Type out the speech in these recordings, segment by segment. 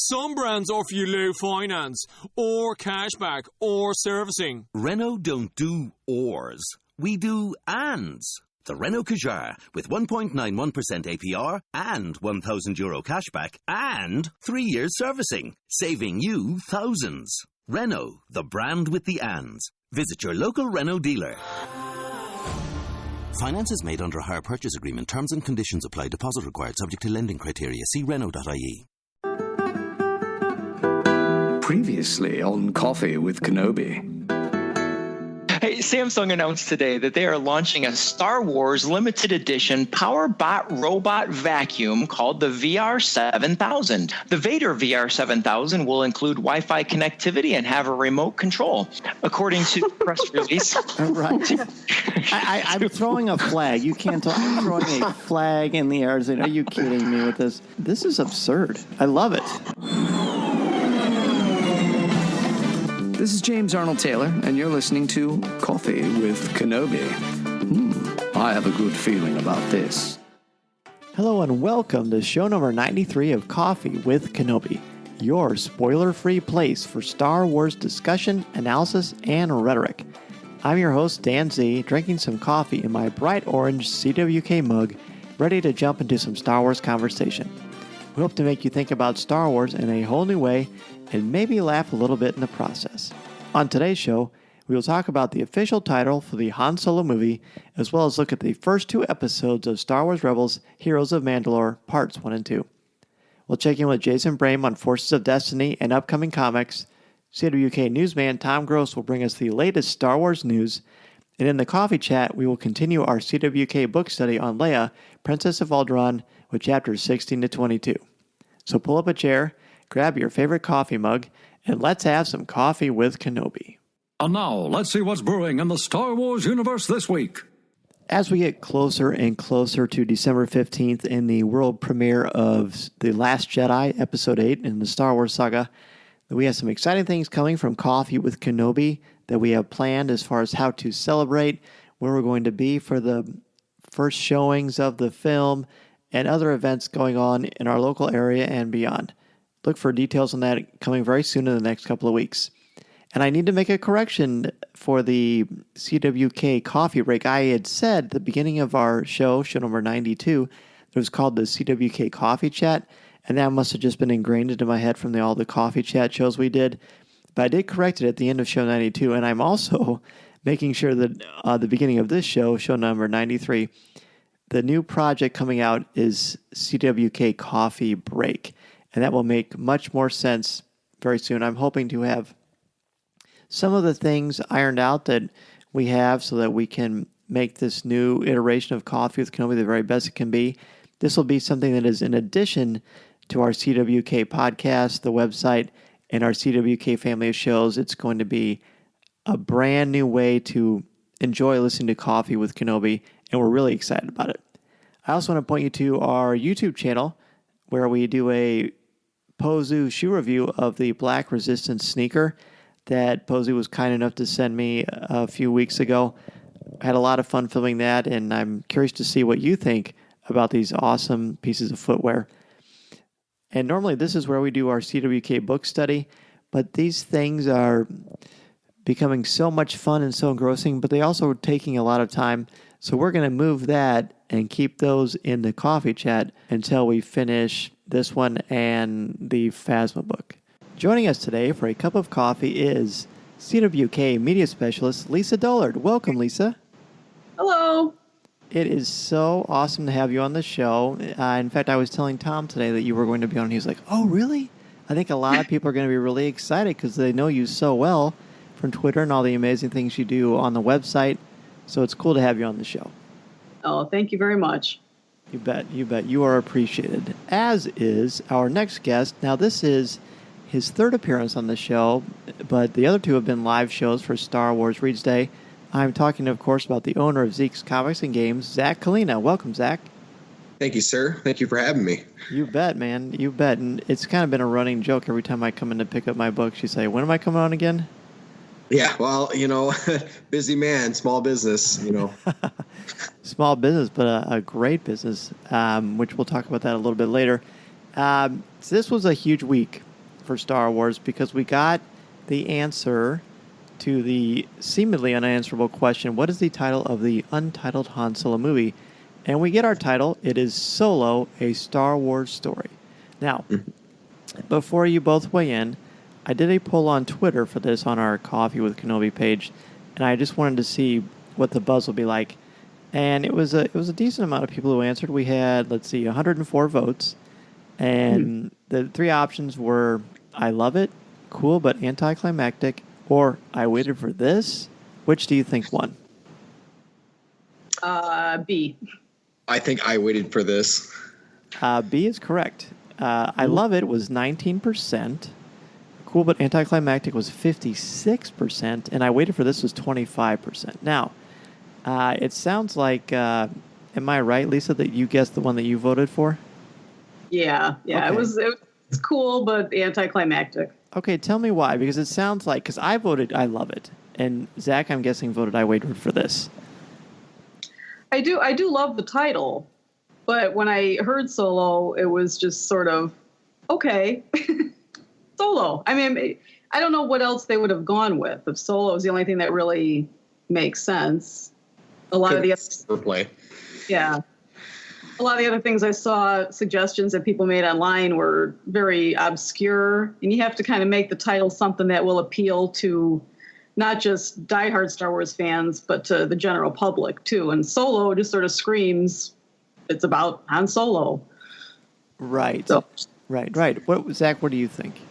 Some brands offer you low finance, or cashback, or servicing. Renault don't do ors. We do ands. The Renault Kadjar with 1.91% APR and €1,000 cashback and 3 years servicing, saving you thousands. Renault, the brand with the ands. Visit your local Renault dealer. Finance is made under a hire purchase agreement. Terms and conditions apply. Deposit required subject to lending criteria. See Renault.ie. Previously on Coffee with Kenobi. Hey, Samsung announced today that they are launching a Star Wars limited edition PowerBot robot vacuum called the VR7000. The Vader VR7000 will include Wi-Fi connectivity and have a remote control, according to the press release. Right. I'm throwing a flag. You can't tell. I'm throwing a flag in the air. Are you kidding me with this? This is absurd. I love it. This is James Arnold Taylor, and you're listening to Coffee with Kenobi. I have a good feeling about this. Hello and welcome to show number 93 of Coffee with Kenobi, your spoiler-free place for Star Wars discussion, analysis, and rhetoric. I'm your host, Dan Z, drinking some coffee in my bright orange CWK mug, ready to jump into some Star Wars conversation. We hope to make you think about Star Wars in a whole new way and maybe laugh a little bit in the process. On today's show, we will talk about the official title for the Han Solo movie, as well as look at the first 2 episodes of Star Wars Rebels Heroes of Mandalore, Parts 1 and 2. We'll check in with Jason Brame on Forces of Destiny and upcoming comics. CWK newsman Tom Gross will bring us the latest Star Wars news. And in the coffee chat, we will continue our CWK book study on Leia, Princess of Alderaan, with chapters 16 to 22. So pull up a chair, grab your favorite coffee mug, and let's have some coffee with Kenobi. And now, let's see what's brewing in the Star Wars universe this week. As we get closer and closer to December 15th in the world premiere of The Last Jedi, Episode 8 in the Star Wars saga, we have some exciting things coming from Coffee with Kenobi that we have planned as far as how to celebrate, where we're going to be for the first showings of the film, and other events going on in our local area and beyond. Look for details on that coming very soon in the next couple of weeks. And I need to make a correction for the CWK coffee break. I had said at the beginning of our show number 92, it was called the CWK Coffee Chat, and that must have just been ingrained into my head from all the coffee chat shows we did. But I did correct it at the end of show 92, and I'm also making sure that the beginning of this show number 93, the new project coming out is CWK Coffee Break, and that will make much more sense very soon. I'm hoping to have some of the things ironed out that we have so that we can make this new iteration of Coffee with Kenobi the very best it can be. This will be something that is in addition to our CWK podcast, the website, and our CWK family of shows. It's going to be a brand new way to enjoy listening to Coffee with Kenobi, and we're really excited about it. I also want to point you to our YouTube channel where we do a Pozu shoe review of the Black Resistance sneaker that Pozu was kind enough to send me a few weeks ago. I had a lot of fun filming that, and I'm curious to see what you think about these awesome pieces of footwear. And normally this is where we do our CWK book study, but these things are becoming so much fun and so engrossing, but they also are taking a lot of time. So we're going to move that and keep those in the coffee chat until we finish this one and the Phasma book. Joining us today for a cup of coffee is CWK media specialist Lisa Dullard. Welcome, Lisa. Hello. It is so awesome to have you on the show. In fact, I was telling Tom today that you were going to be on. He was like, oh, really? I think a lot of people are going to be really excited because they know you so well from Twitter and all the amazing things you do on the website. So it's cool to have you on the show. Oh, thank you very much. You bet. You bet. You are appreciated, as is our next guest. Now, this is his third appearance on the show, but the other 2 have been live shows for Star Wars Reads Day. I'm talking, of course, about the owner of Zeke's Comics and Games, Zach Kalina. Welcome, Zach. Thank you, sir. Thank you for having me. You bet, man. You bet. And it's kind of been a running joke every time I come in to pick up my books. You say, when am I coming on again? Yeah, well, busy man, small business, Small business, but a great business, which we'll talk about that a little bit later. So this was a huge week for Star Wars because we got the answer to the seemingly unanswerable question, what is the title of the untitled Han Solo movie? And we get our title. It is Solo, a Star Wars story. Now, before you both weigh in, I did a poll on Twitter for this on our Coffee with Kenobi page, and I just wanted to see what the buzz will be like. And it was a decent amount of people who answered. We had, 104 votes. And the three options were, I love it, cool but anticlimactic, or I waited for this. Which do you think won? B. I think I waited for this. B is correct. I love it was 19%. Cool but anticlimactic was 56%. And I waited for this was 25%. Now, it sounds like, am I right, Lisa, that you guessed the one that you voted for? Yeah. Okay. It was cool, but anticlimactic. Okay, tell me why, because it sounds like, because I voted I love it, and Zach, I'm guessing, voted I waited for this. I do love the title, but when I heard Solo, it was just sort of, okay, Solo. I mean, I don't know what else they would have gone with if Solo is the only thing that really makes sense. A lot of the other play. Yeah. A lot of the other things I saw, suggestions that people made online were very obscure, and you have to kind of make the title something that will appeal to not just diehard Star Wars fans, but to the general public too. And Solo just sort of screams, it's about Han Solo. Right. So. Right. Zach, what do you think?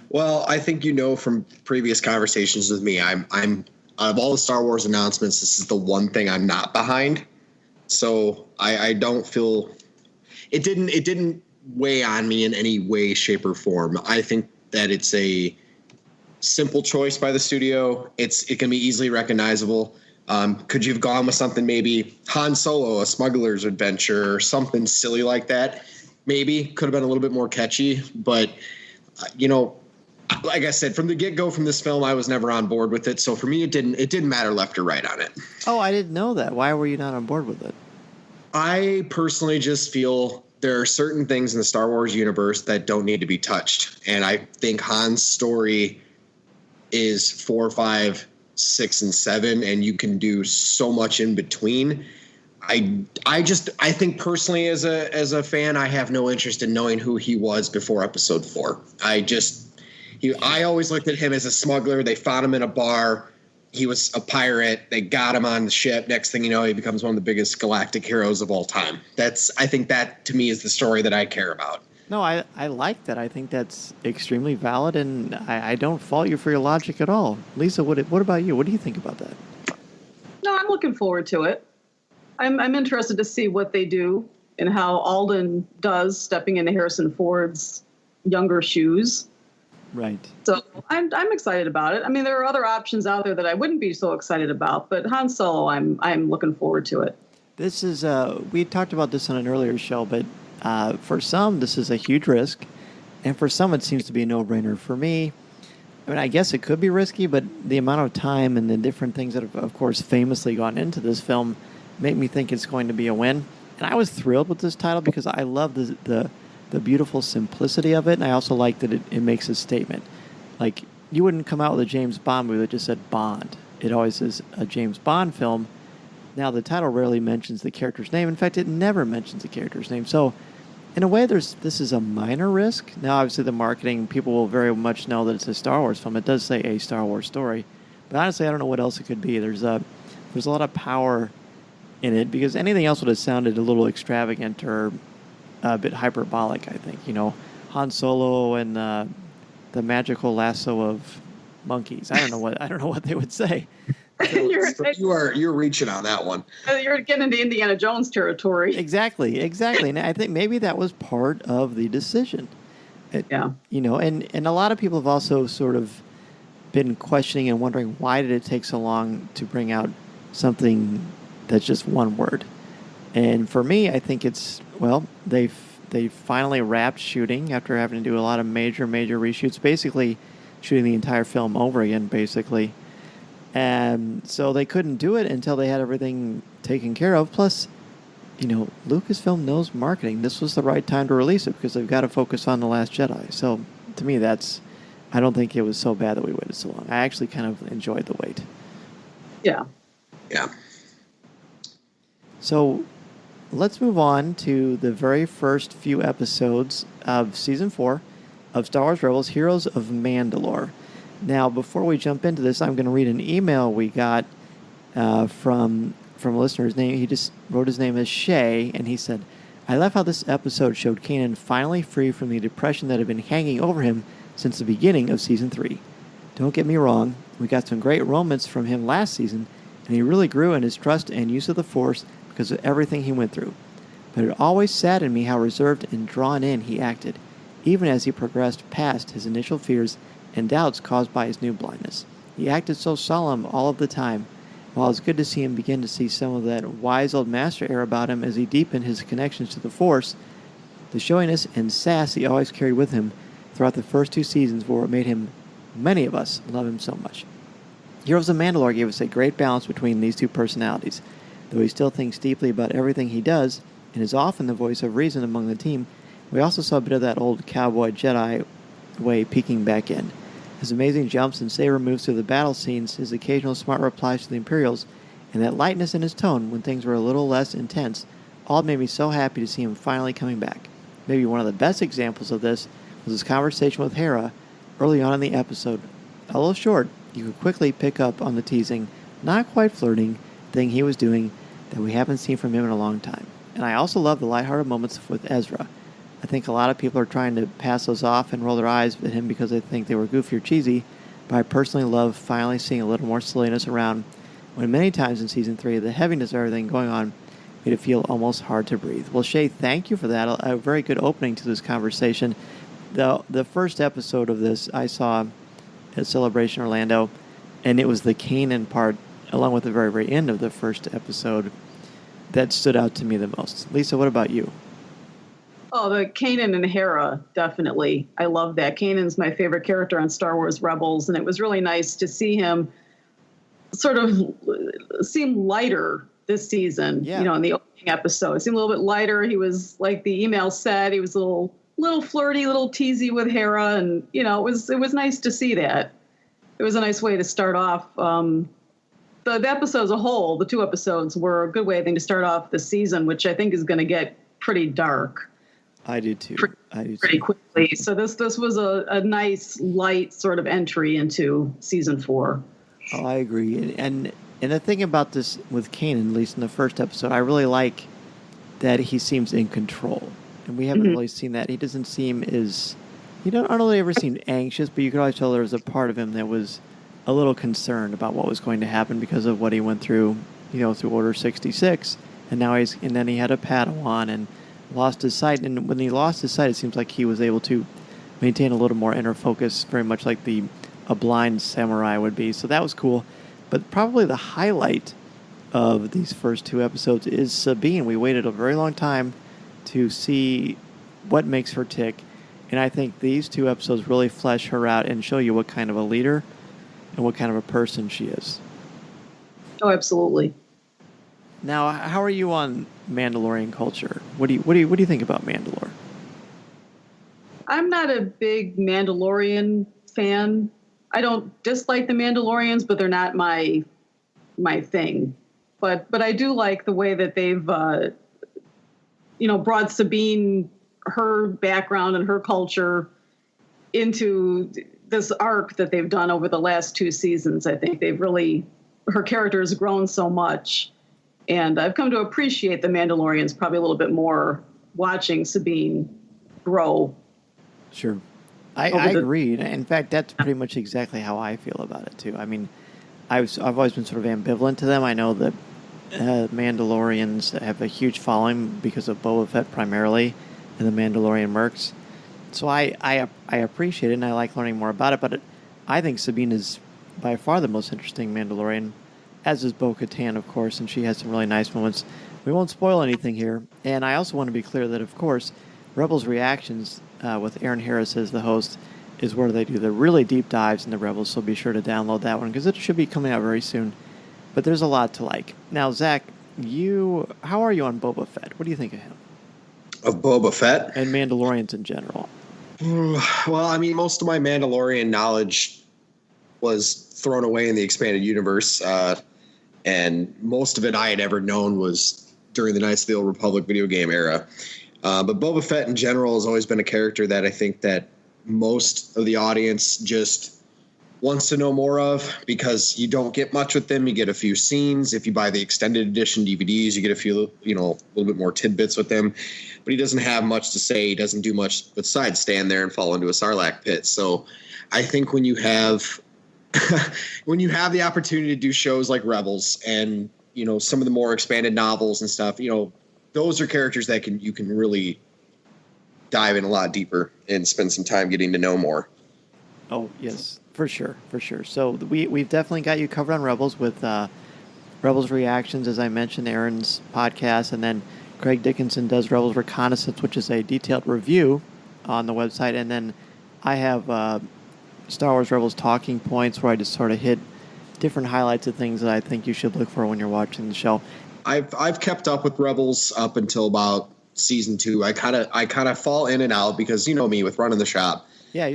Well, I think from previous conversations with me, I'm out of all the Star Wars announcements, this is the one thing I'm not behind. So I don't feel it didn't weigh on me in any way, shape, or form. I think that it's a simple choice by the studio. It can be easily recognizable. Could you have gone with something maybe Han Solo, a smuggler's adventure, or something silly like that? Maybe could have been a little bit more catchy, but like I said, from the get-go from this film, I was never on board with it. So for me, it didn't matter left or right on it. Oh, I didn't know that. Why were you not on board with it? I personally just feel there are certain things in the Star Wars universe that don't need to be touched. And I think Han's story is 4, 5, 6, and 7, and you can do so much in between. I think personally as a fan, I have no interest in knowing who he was before episode 4. I always looked at him as a smuggler. They found him in a bar. He was a pirate. They got him on the ship. Next thing you know, he becomes one of the biggest galactic heroes of all time. I think that to me is the story that I care about. No, I like that. I think that's extremely valid, and I don't fault you for your logic at all. Lisa, what about you? What do you think about that? No, I'm looking forward to it. I'm interested to see what they do and how Alden does stepping into Harrison Ford's younger shoes. Right. So I'm excited about it. I mean, there are other options out there that I wouldn't be so excited about, but Han Solo, I'm looking forward to it. This is we talked about this on an earlier show, but for some this is a huge risk, and for some it seems to be a no-brainer. For me, I mean, I guess it could be risky, but the amount of time and the different things that have, of course, famously gone into this film make me think it's going to be a win. And I was thrilled with this title because I love the beautiful simplicity of it, and I also like that it makes a statement. Like, you wouldn't come out with a James Bond movie that just said Bond. It always is a James Bond film. Now, the title rarely mentions the character's name. In fact, it never mentions the character's name. So, in a way, this is a minor risk. Now, obviously, the marketing, people will very much know that it's a Star Wars film. It does say a Star Wars story. But honestly, I don't know what else it could be. There's a lot of power in it, because anything else would have sounded a little extravagant or a bit hyperbolic, I think. Han Solo and the magical lasso of monkeys. I don't know what they would say. You're reaching on that one. You're getting into Indiana Jones territory. Exactly. And I think maybe that was part of the decision. And a lot of people have also sort of been questioning and wondering, why did it take so long to bring out something that's just one word? And for me, I think they finally wrapped shooting after having to do a lot of major reshoots, basically shooting the entire film over again, basically. And so they couldn't do it until they had everything taken care of. Plus, Lucasfilm knows marketing. This was the right time to release it because they've got to focus on The Last Jedi. So to me, I don't think it was so bad that we waited so long. I actually kind of enjoyed the wait. Yeah. Yeah. So let's move on to the very first few episodes of Season 4 of Star Wars Rebels Heroes of Mandalore. Now, before we jump into this, I'm going to read an email we got from a listener's name. He just wrote his name as Shay, and he said, I love how this episode showed Kanan finally free from the depression that had been hanging over him since the beginning of Season 3. Don't get me wrong, we got some great moments from him last season, and he really grew in his trust and use of the Force because of everything he went through. But it always saddened me how reserved and drawn in he acted, even as he progressed past his initial fears and doubts caused by his new blindness. He acted so solemn all of the time. While it's good to see him begin to see some of that wise old master air about him as he deepened his connections to the Force, the showiness and sass he always carried with him throughout the first 2 seasons were what made him, many of us, love him so much. Heroes of Mandalore gave us a great balance between these 2 personalities. Though he still thinks deeply about everything he does, and is often the voice of reason among the team, we also saw a bit of that old cowboy Jedi way peeking back in. His amazing jumps and saber moves through the battle scenes, his occasional smart replies to the Imperials, and that lightness in his tone when things were a little less intense, all made me so happy to see him finally coming back. Maybe one of the best examples of this was his conversation with Hera early on in the episode. Although short, you could quickly pick up on the teasing, not quite flirting, thing he was doing that we haven't seen from him in a long time. And I also love the lighthearted moments with Ezra. I think a lot of people are trying to pass those off and roll their eyes at him because they think they were goofy or cheesy, but I personally love finally seeing a little more silliness around when many times in Season 3 the heaviness of everything going on made it feel almost hard to breathe. Well, Shay, thank you for that. A very good opening to this conversation. The first episode of this I saw at Celebration Orlando, and it was the Kanan part, along with the very, very end of the first episode, that stood out to me the most. Lisa, what about you? Oh, the Kanan and Hera, definitely. I love that. Kanan's my favorite character on Star Wars Rebels, and it was really nice to see him sort of seem lighter this season, Yeah. in the opening episode. It seemed a little bit lighter. He was, like the email said, he was a little flirty, a little teasy with Hera, and, it was nice to see that. It was a nice way to start off. The episode as a whole, the 2 episodes, were a good way, I think, to start off the season, which I think is going to get pretty dark. I do too. Pretty quickly. So this was a nice, light sort of entry into Season 4. Oh, I agree. And the thing about this with Kanan, at least in the first episode, I really like that he seems in control. And we haven't really seen that. He doesn't seem as... I don't really ever seem anxious, but you could always tell there was a part of him that was a little concerned about what was going to happen because of what he went through, through Order 66. And then he had a Padawan and lost his sight. And when he lost his sight, it seems like he was able to maintain a little more inner focus, very much like a blind samurai would be. So that was cool. But probably the highlight of these first 2 episodes is Sabine. We waited a very long time to see what makes her tick. And I think these 2 episodes really flesh her out and show you what kind of a leader and what kind of a person she is. Oh, absolutely. Now, how are you on Mandalorian culture? What do you think about Mandalore? I'm not a big Mandalorian fan. I don't dislike the Mandalorians, but they're not my thing. But I do like the way that they've brought Sabine, her background and her culture into this arc that they've done over the last 2 seasons. I think her character has grown so much. And I've come to appreciate the Mandalorians probably a little bit more watching Sabine grow. Sure. I agree. In fact, that's pretty much exactly how I feel about it, too. I mean, I've always been sort of ambivalent to them. I know that Mandalorians have a huge following because of Boba Fett primarily and the Mandalorian mercs. So I appreciate it, and I like learning more about it. But I think Sabine is by far the most interesting Mandalorian, as is Bo-Katan, of course, and she has some really nice moments. We won't spoil anything here. And I also want to be clear that, of course, Rebels Reactions with Aaron Harris as the host is where they do the really deep dives in the Rebels, so be sure to download that one because it should be coming out very soon. But there's a lot to like. Now, Zach, how are you on Boba Fett? What do you think of him? Of Boba Fett? And Mandalorians in general. Well, I mean, most of my Mandalorian knowledge was thrown away in the expanded universe, and most of it I had ever known was during the Knights of the Old Republic video game era. But Boba Fett in general has always been a character that I think that most of the audience just wants to know more of, because you don't get much with them. You get a few scenes. If you buy the extended edition DVDs, you get a few, a little bit more tidbits with him. But he doesn't have much to say. He doesn't do much besides stand there and fall into a Sarlacc pit. So I think when you have the opportunity to do shows like Rebels and, some of the more expanded novels and stuff, those are characters that you can really dive in a lot deeper and spend some time getting to know more. Oh, yes, for sure. So we've definitely got you covered on Rebels with Rebels Reactions, as I mentioned, Aaron's podcast, and then Craig Dickinson does Rebels Reconnaissance, which is a detailed review on the website, and then I have Star Wars Rebels Talking Points, where I just sort of hit different highlights of things that I think you should look for when you're watching the show. I've kept up with Rebels up until about season 2. I kind of fall in and out because me with running the shop. Yeah,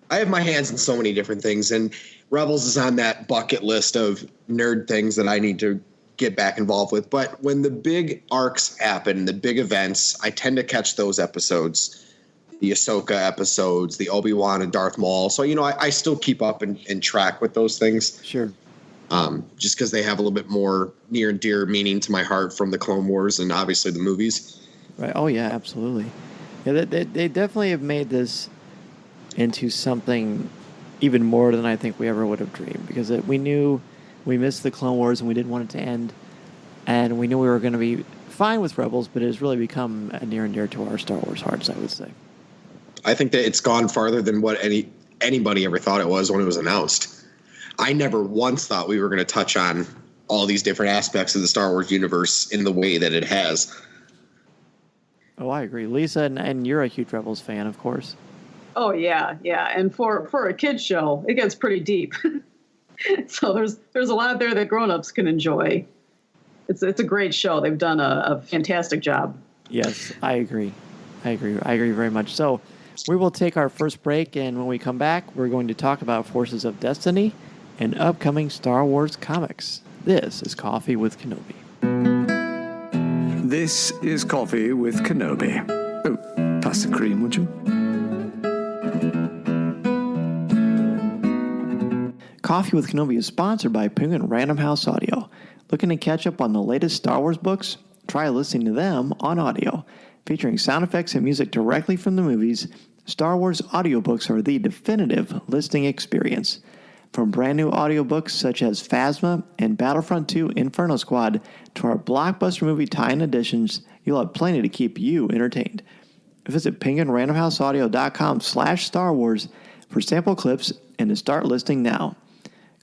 I have my hands in so many different things, and Rebels is on that bucket list of nerd things that I need to get back involved with. But when the big arcs happen, the big events, I tend to catch those episodes, the Ahsoka episodes, the Obi-Wan and Darth Maul. So, I still keep up and track with those things. Sure. Just because they have a little bit more near and dear meaning to my heart from the Clone Wars and obviously the movies. Right. Oh, yeah, absolutely. Yeah, they definitely have made this into something even more than I think we ever would have dreamed, because we knew we missed the Clone Wars and we didn't want it to end, and we knew we were going to be fine with Rebels, but it has really become near and dear to our Star Wars hearts, I would say. I think that it's gone farther than what anybody ever thought it was when it was announced. I never once thought we were going to touch on all these different aspects of the Star Wars universe in the way that it has. Oh, I agree. Lisa, and you're a huge Rebels fan, of course. Oh, yeah. And for a kid's show, it gets pretty deep. So there's a lot there that grown-ups can enjoy. It's a great show. They've done a fantastic job. Yes, I agree very much. So we will take our first break, and when we come back, we're going to talk about Forces of Destiny and upcoming Star Wars comics. This is Coffee with Kenobi. This is Coffee with Kenobi. Oh, pass the cream, would you? Coffee with Kenobi is sponsored by Penguin Random House Audio. Looking to catch up on the latest Star Wars books? Try listening to them on audio. Featuring sound effects and music directly from the movies, Star Wars audiobooks are the definitive listening experience. From brand new audiobooks such as Phasma and Battlefront 2 Inferno Squad to our blockbuster movie tie-in editions, you'll have plenty to keep you entertained. Visit penguinrandomhouseaudio.com/Star Wars for sample clips and to start listening now.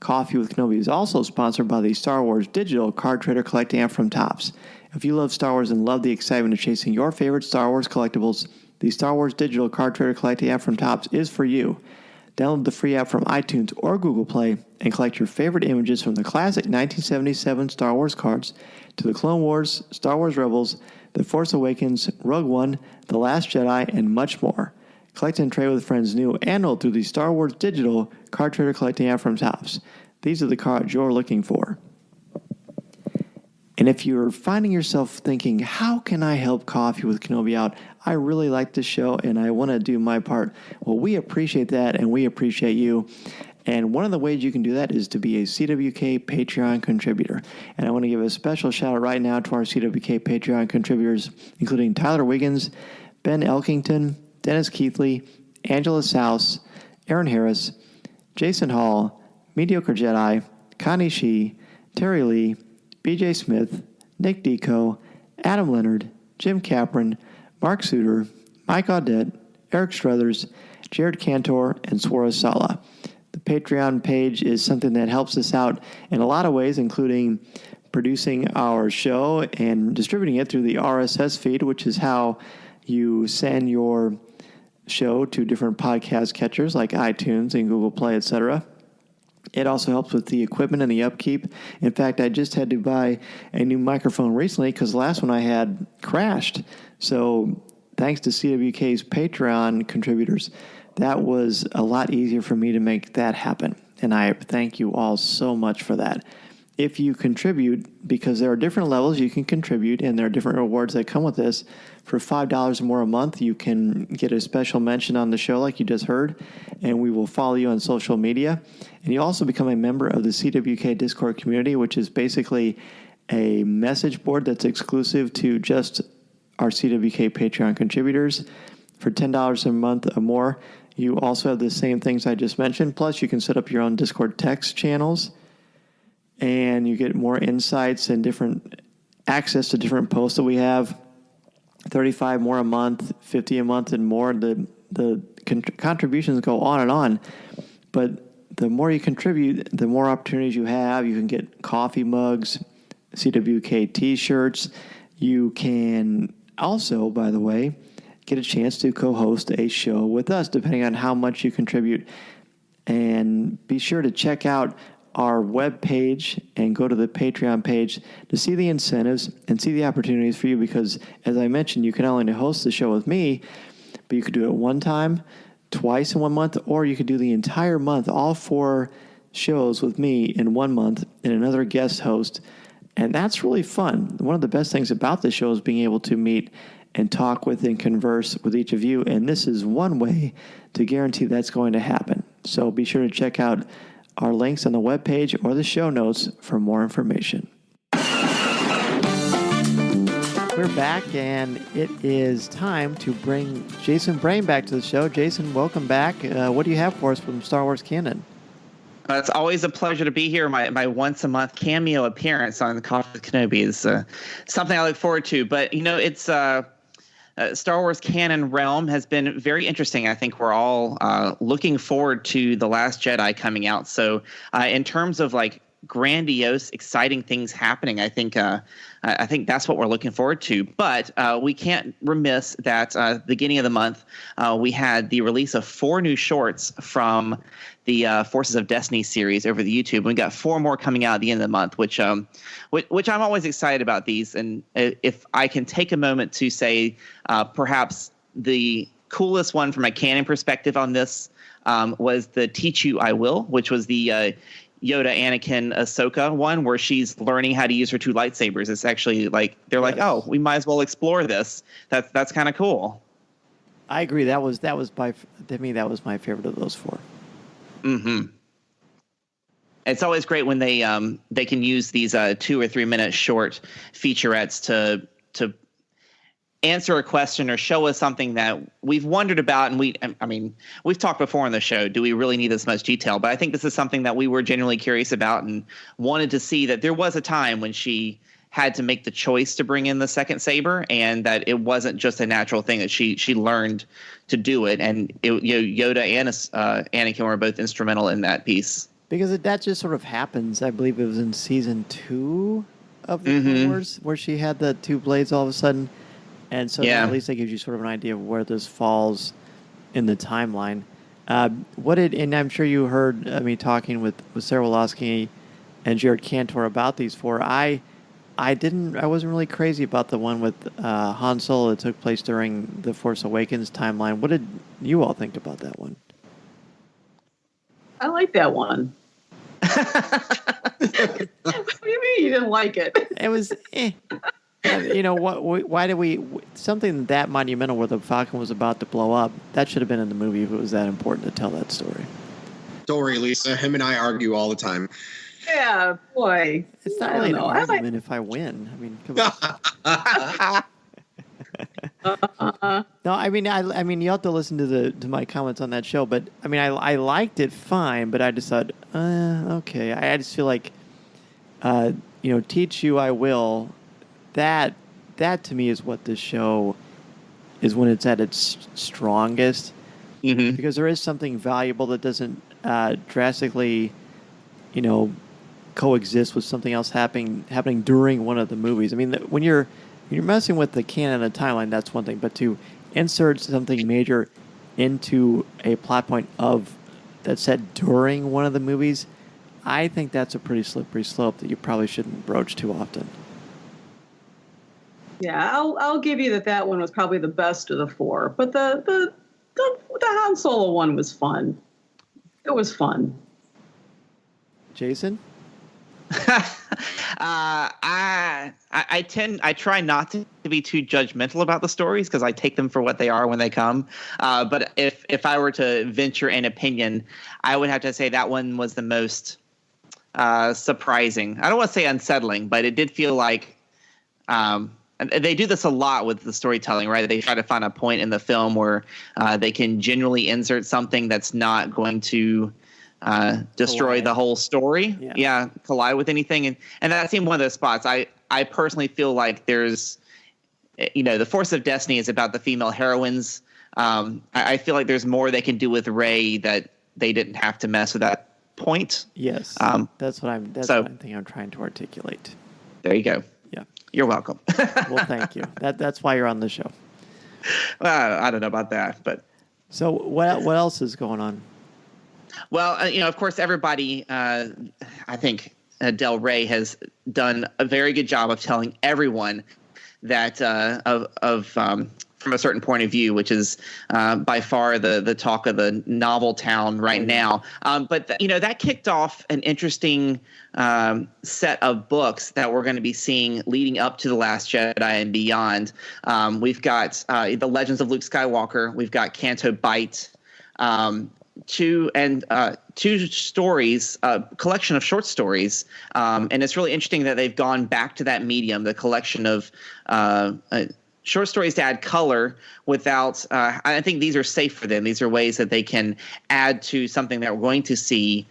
Coffee with Kenobi is also sponsored by the Star Wars Digital Card Trader Collecting app from Topps. If you love Star Wars and love the excitement of chasing your favorite Star Wars collectibles, the Star Wars Digital Card Trader Collecting app from Topps is for you. Download the free app from iTunes or Google Play and collect your favorite images from the classic 1977 Star Wars cards to the Clone Wars, Star Wars Rebels, The Force Awakens, Rogue One, The Last Jedi, and much more. Collect and trade with friends new and old through the Star Wars Digital Card Trader Collecting app from Topps. These are the cards you're looking for. And if you're finding yourself thinking, how can I help Coffee with Kenobi out? I really like this show and I want to do my part. Well, we appreciate that and we appreciate you. And one of the ways you can do that is to be a CWK Patreon contributor. And I want to give a special shout out right now to our CWK Patreon contributors, including Tyler Wiggins, Ben Elkington, Dennis Keithley, Angela Souse, Aaron Harris, Jason Hall, Mediocre Jedi, Connie Shee, Terry Lee, BJ Smith, Nick Deco, Adam Leonard, Jim Capron, Mark Suter, Mike Audette, Eric Struthers, Jared Cantor, and Swara Sala. The Patreon page is something that helps us out in a lot of ways, including producing our show and distributing it through the RSS feed, which is how you send your show to different podcast catchers like iTunes and Google Play, etc. It also helps with the equipment and the upkeep. In fact, I just had to buy a new microphone recently because the last one I had crashed. So thanks to CWK's Patreon contributors, that was a lot easier for me to make that happen. And I thank you all so much for that. If you contribute, because there are different levels you can contribute, and there are different rewards that come with this, for $5 or more a month, you can get a special mention on the show like you just heard, and we will follow you on social media. And you also become a member of the CWK Discord community, which is basically a message board that's exclusive to just our CWK Patreon contributors. For $10 a month or more, you also have the same things I just mentioned. Plus, you can set up your own Discord text channels, and you get more insights and different access to different posts that we have. 35 more a month, 50 a month, and more. The contributions go on and on, but the more you contribute, the more opportunities you have. You can get coffee mugs, CWK T-shirts. You can also, by the way, get a chance to co-host a show with us, depending on how much you contribute. And be sure to check out our webpage and go to the Patreon page to see the incentives and see the opportunities for you, because, as I mentioned, you can not only host the show with me, but you could do it one time, twice in 1 month, or you could do the entire month, all 4 shows with me in 1 month and another guest host. And that's really fun. One of the best things about the show is being able to meet and talk with and converse with each of you. And this is one way to guarantee that's going to happen. So be sure to check out our links on the webpage or the show notes for more information. We're back, and it is time to bring Jason Brame back to the show. Jason, welcome back. What do you have for us from Star Wars canon? It's always a pleasure to be here. My once-a-month cameo appearance on the Coffee with Kenobi is something I look forward to. But, it's Star Wars canon realm has been very interesting. I think we're all looking forward to The Last Jedi coming out. So in terms of grandiose, exciting things happening, I think that's what we're looking forward to. But we can't remiss that beginning of the month, we had the release of 4 new shorts from the Forces of Destiny series over the YouTube. We got 4 more coming out at the end of the month, which I'm always excited about these. And if I can take a moment to say, perhaps the coolest one from a canon perspective on this was the Teach You I Will, which was the Yoda, Anakin, Ahsoka one, where she's learning how to use her 2 lightsabers. It's actually oh, we might as well explore this. That's kind of cool. I agree. To me, that was my favorite of those 4. Mm-hmm. It's always great when they can use these 2 or 3 minute short featurettes to answer a question or show us something that we've wondered about. And we've talked before on the show, do we really need this much detail? But I think this is something that we were genuinely curious about and wanted to see that there was a time when she had to make the choice to bring in the second saber, and that it wasn't just a natural thing, that she learned to do it. And Yoda and Anakin were both instrumental in that piece. Because that just sort of happens. I believe it was in season 2 of the Clone Wars where she had the 2 blades all of a sudden. And so at least that gives you sort of an idea of where this falls in the timeline. And I'm sure you heard me talking with Sarah Woloski and Jared Cantor about these 4. I wasn't really crazy about the one with Han Solo that took place during the Force Awakens timeline. What did you all think about that one? I like that one. What do you mean you didn't like it? It was why did we something that monumental where the Falcon was about to blow up? That should have been in the movie if it was that important to tell that story. Don't worry, Lisa. Him and I argue all the time. Yeah, boy. It's not really an argument if I win. I mean, come on. No, I mean, you have to listen to my comments on that show. But I mean, I liked it fine, but I just thought, okay. I just feel like, Teach You I Will. That to me is what this show is when it's at its strongest, because there is something valuable that doesn't drastically, coexist with something else happening during one of the movies. I mean, when you're messing with the canon and the timeline, that's one thing, but to insert something major into a plot point that's set during one of the movies, I think that's a pretty slippery slope that you probably shouldn't broach too often. Yeah, I'll give you that one was probably the best of the four. But the Han Solo one was fun. It was fun. Jason? I try not to be too judgmental about the stories because I take them for what they are when they come. But if I were to venture an opinion, I would have to say that one was the most surprising. I don't want to say unsettling, but it did feel like they do this a lot with the storytelling, right? They try to find a point in the film where they can genuinely insert something that's not going to destroy the whole story. Yeah, collide with anything. And that seemed one of those spots. I personally feel like there's, the Force of Destiny is about the female heroines. I feel like there's more they can do with Rey that they didn't have to mess with that point. Yes, that's what I'm thinking I'm trying to articulate. There you go. Yeah. You're welcome. Well, thank you. That's why you're on the show. I don't know about that, but. So what else is going on? Well, of course, everybody, I think Del Rey has done a very good job of telling everyone that from a certain point of view, which is by far the talk of the novel town right now. But that kicked off an interesting set of books that we're going to be seeing leading up to The Last Jedi and beyond. We've got The Legends of Luke Skywalker. We've got Canto Bight. Two stories, a collection of short stories, and it's really interesting that they've gone back to that medium, the collection of short stories to add color without. I think these are safe for them. These are ways that they can add to something that we're going to see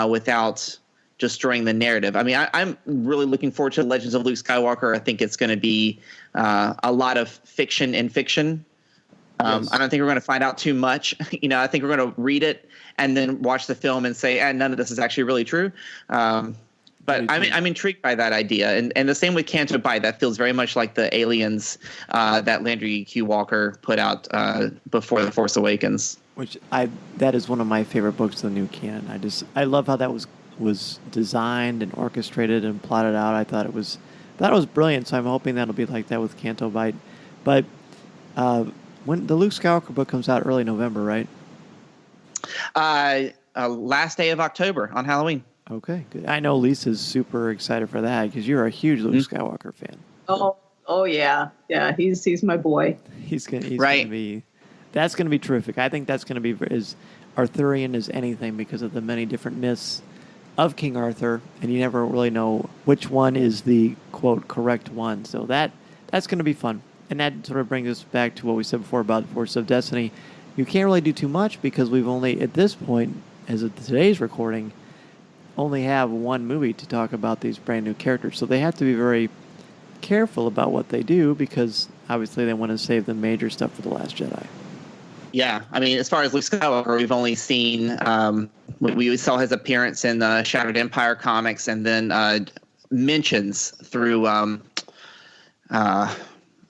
without destroying the narrative. I mean, I'm really looking forward to Legends of Luke Skywalker. I think it's going to be a lot of fiction in fiction. Yes. I don't think we're going to find out too much. I think we're going to read it and then watch the film and say, none of this is actually really true. But I'm intrigued by that idea. And the same with Canto Bight. That feels very much like the Aliens that Landry Q. Walker put out before The Force Awakens. That is one of my favorite books of the new canon. I love how that was designed and orchestrated and plotted out. I thought it was brilliant. So I'm hoping that'll be like that with Canto Bight. But when the Luke Skywalker book comes out early November, right? Last day of October on Halloween. Okay, good. I know Lisa's super excited for that because you're a huge Luke Skywalker fan. Oh yeah, he's my boy. He's gonna be. That's gonna be terrific. I think that's gonna be as Arthurian as anything because of the many different myths of King Arthur, and you never really know which one is the quote correct one. So that's gonna be fun. And that sort of brings us back to what we said before about the Force of Destiny. You can't really do too much because we've only, at this point, as of today's recording, only have one movie to talk about these brand new characters. So they have to be very careful about what they do because obviously they want to save the major stuff for The Last Jedi. Yeah, I mean, as far as Luke Skywalker, we've only seen, we saw his appearance in the Shattered Empire comics and then mentions through a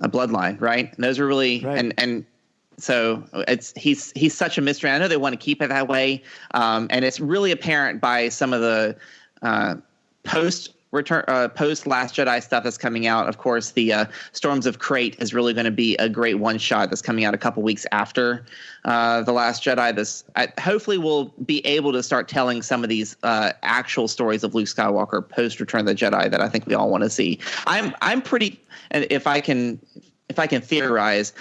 Bloodline, right? And those are really right. And so he's such a mystery. I know they want to keep it that way, and it's really apparent by some of the post Last Jedi stuff that's coming out. Of course, the Storms of Crate is really going to be a great one shot that's coming out a couple weeks after The Last Jedi. Hopefully we'll be able to start telling some of these actual stories of Luke Skywalker post Return of the Jedi that I think we all want to see. I'm pretty, and if I can theorize,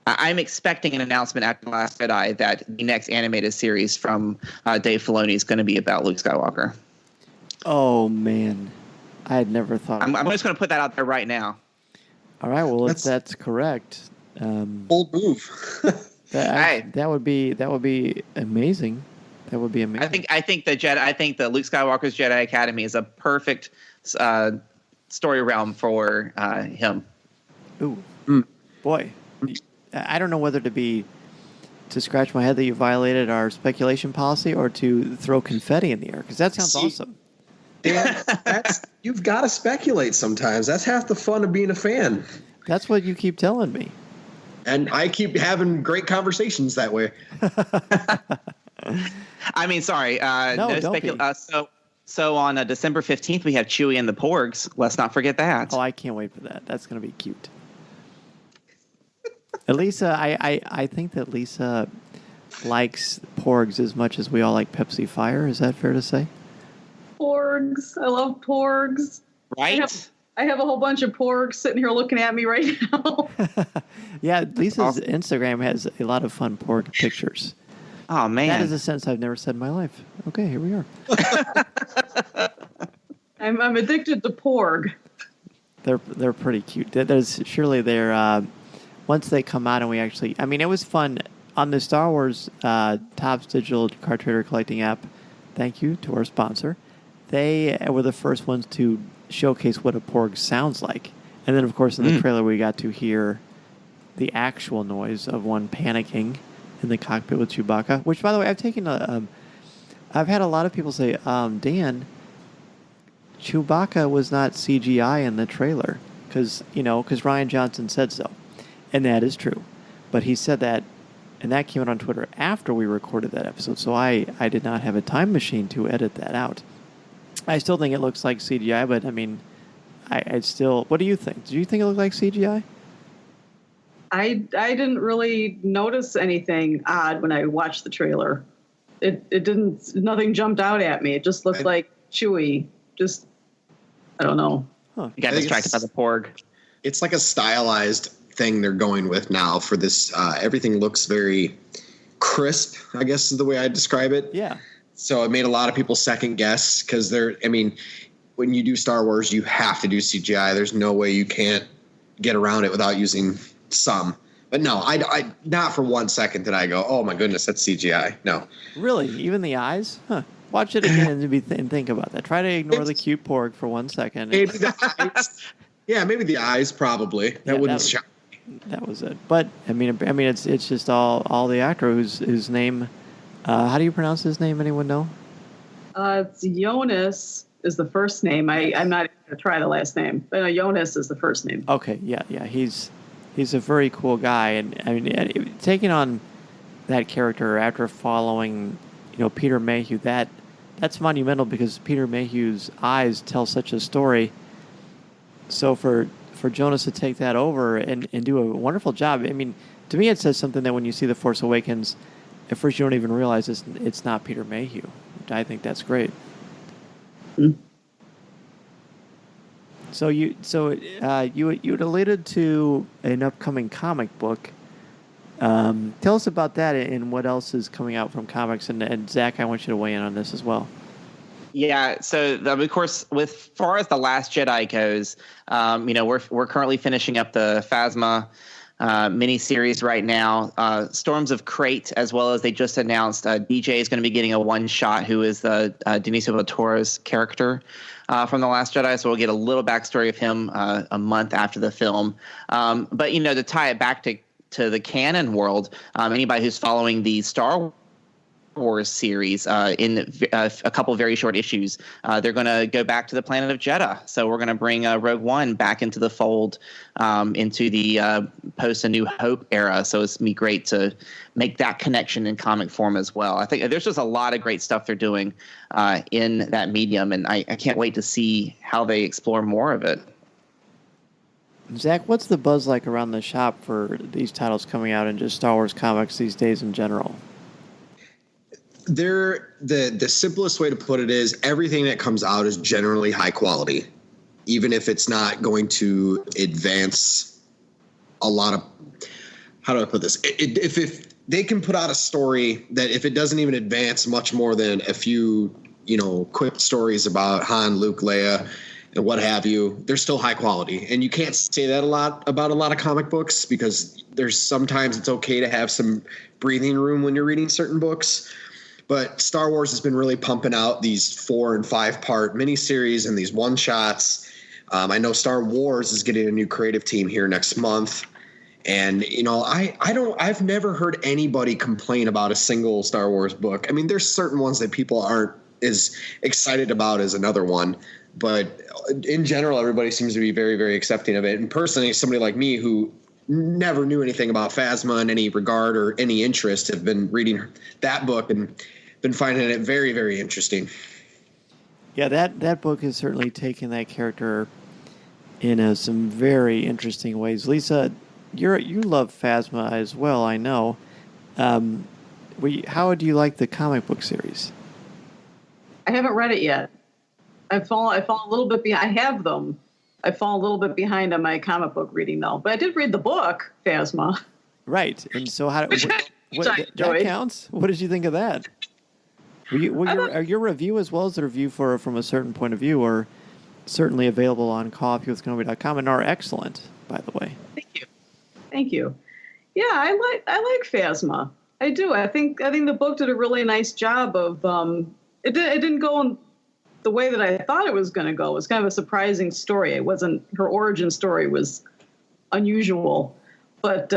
I'm expecting an announcement after The Last Jedi that the next animated series from Dave Filoni is going to be about Luke Skywalker. Oh, man. I had never thought I'm just going to put that out there right now. All right. Well, if that's correct. Bold move. that would be amazing. That would be amazing. I think the Luke Skywalker's Jedi Academy is a perfect story realm for him. Ooh. Boy. I don't know whether to scratch my head that you violated our speculation policy or to throw confetti in the air because that sounds awesome. Dan, you've got to speculate sometimes. That's half the fun of being a fan. That's what you keep telling me. And I keep having great conversations that way. I mean, sorry. No, don't be. So on December 15th, we have Chewie and the Porgs. Let's not forget that. Oh, I can't wait for that. That's going to be cute. Lisa, I think that Lisa likes Porgs as much as we all like Pepsi Fire. Is that fair to say? Porgs. I love Porgs. Right? I have a whole bunch of Porgs sitting here looking at me right now. Yeah, Lisa's Instagram has a lot of fun Porg pictures. Oh, man. That is a sentence I've never said in my life. Okay, here we are. I'm addicted to Porg. They're pretty cute. Once they come out and we actually, I mean, it was fun on the Star Wars Topps Digital Card Trader Collecting app. Thank you to our sponsor. They were the first ones to showcase what a Porg sounds like. And then, of course, in the trailer, we got to hear the actual noise of one panicking in the cockpit with Chewbacca. Which, by the way, I've had a lot of people say, Dan, Chewbacca was not CGI in the trailer because Rian Johnson said so. And that is true. But he said that, and that came out on Twitter after we recorded that episode. So I did not have a time machine to edit that out. I still think it looks like CGI, but I mean, I still. What do you think? Do you think it looked like CGI? I didn't really notice anything odd when I watched the trailer. It didn't. Nothing jumped out at me. It just looked like Chewie. Just I don't know. Huh. You got distracted by the Porg. It's like a stylized thing they're going with now for this. Everything looks very crisp, I guess is the way I describe it. Yeah. So it made a lot of people second guess because when you do Star Wars, you have to do CGI. There's no way you can't get around it without using some. But no, I not for 1 second did I go, oh my goodness, that's CGI. No. Really? Even the eyes? Huh. Watch it again and think about that. Try to ignore the cute Porg for 1 second. Maybe the eyes. Yeah, maybe the eyes probably. That wouldn't shock me. That was it. But I mean, it's just all the actor whose name. How do you pronounce his name? Anyone know? It's Jonas is the first name. I'm not going to try the last name, but Jonas is the first name. Okay, yeah. He's a very cool guy, and I mean, taking on that character after following, Peter Mayhew, that's monumental because Peter Mayhew's eyes tell such a story. So for Jonas to take that over and do a wonderful job, I mean, to me it says something that when you see The Force Awakens, at first you don't even realize it's not Peter Mayhew. I think that's great. Mm-hmm. So you alluded to an upcoming comic book. Tell us about that and what else is coming out from comics. And Zach, I want you to weigh in on this as well. Yeah, so of course, with far as The Last Jedi goes, we're currently finishing up the Phasma miniseries right now. Storms of Crate, as well as they just announced DJ is going to be getting a one-shot, who is the Benicio del Toro's character from The Last Jedi. So we'll get a little backstory of him a month after the film. But to tie it back to the canon world, anybody who's following the Star Wars series in a couple of very short issues, they're going to go back to the planet of Jedha. So we're going to bring Rogue One back into the fold, into the post A New Hope era. So it's going to be great to make that connection in comic form as well. I think there's just a lot of great stuff they're doing in that medium, and I can't wait to see how they explore more of it. Zach, what's the buzz like around the shop for these titles coming out and just Star Wars comics these days in general? The simplest way to put it is everything that comes out is generally high quality, even if it's not going to advance a lot of, how do I put this? If they can put out a story that if it doesn't even advance much more than a few, quick stories about Han, Luke, Leia, and what have you, they're still high quality. And you can't say that about a lot of comic books because there's sometimes it's okay to have some breathing room when you're reading certain books. But Star Wars has been really pumping out these 4 and 5 part miniseries and these one shots. I know Star Wars is getting a new creative team here next month. And, I've never heard anybody complain about a single Star Wars book. I mean, there's certain ones that people aren't as excited about as another one. But in general, everybody seems to be very, very accepting of it. And personally, somebody like me who never knew anything about Phasma in any regard or any interest have been reading that book and been finding it very, very interesting. Yeah, that book has certainly taken that character in some very interesting ways. Lisa, you love Phasma as well, I know. How do you like the comic book series? I haven't read it yet. I fall a little bit behind. I have them. I fall a little bit behind on my comic book reading though. But I did read the book, Phasma. Right. And so That counts? What did you think of that? Your review as well as the review from a certain point of view are certainly available on coffeewithkenobi.com and are excellent, by the way. Thank you. Yeah, I like Phasma. I do. I think the book did a really nice job of it didn't go in the way that I thought it was going to go. It was kind of a surprising story. It wasn't, her origin story was unusual, but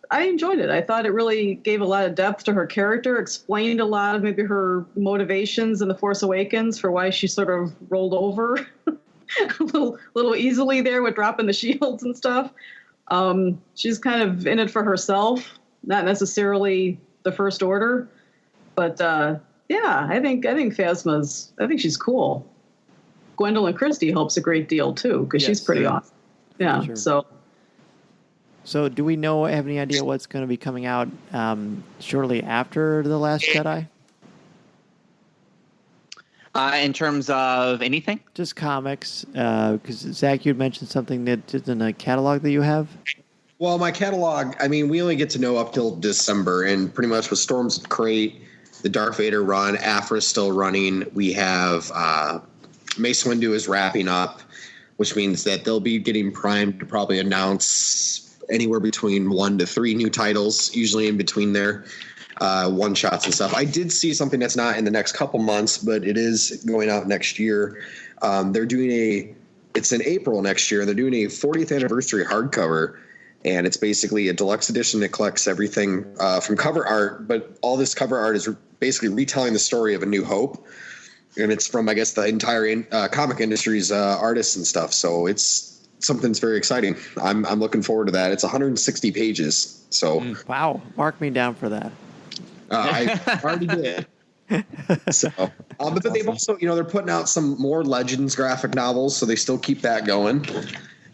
I enjoyed it. I thought it really gave a lot of depth to her character, explained a lot of maybe her motivations in The Force Awakens for why she sort of rolled over a little easily there with dropping the shields and stuff. She's kind of in it for herself, not necessarily the First Order, but yeah, I think Phasma's. I think she's cool. Gwendolyn Christie helps a great deal too because she's pretty awesome. Yeah. Sure. So do we have any idea what's going to be coming out shortly after The Last Jedi? In terms of anything? Just comics. Because Zach, you had mentioned something that is in a catalog that you have. Well, my catalog, I mean, we only get to know up till December, and pretty much with Storm's Crate, the Darth Vader run, Afra's still running. We have Mace Windu is wrapping up, which means that they'll be getting primed to probably announce anywhere between 1 to 3 new titles, usually in between their one-shots and stuff. I did see something that's not in the next couple months, but it is going out next year. They're doing it's in April next year. They're doing a 40th anniversary hardcover, and it's basically a deluxe edition that collects everything from cover art, but all this cover art is basically retelling the story of A New Hope. And it's from, I guess, the entire comic industry's artists and stuff. So it's something that's very exciting. I'm looking forward to that. It's 160 pages. So wow, mark me down for that. I already did. So, but they've also, they're putting out some more Legends graphic novels, so they still keep that going.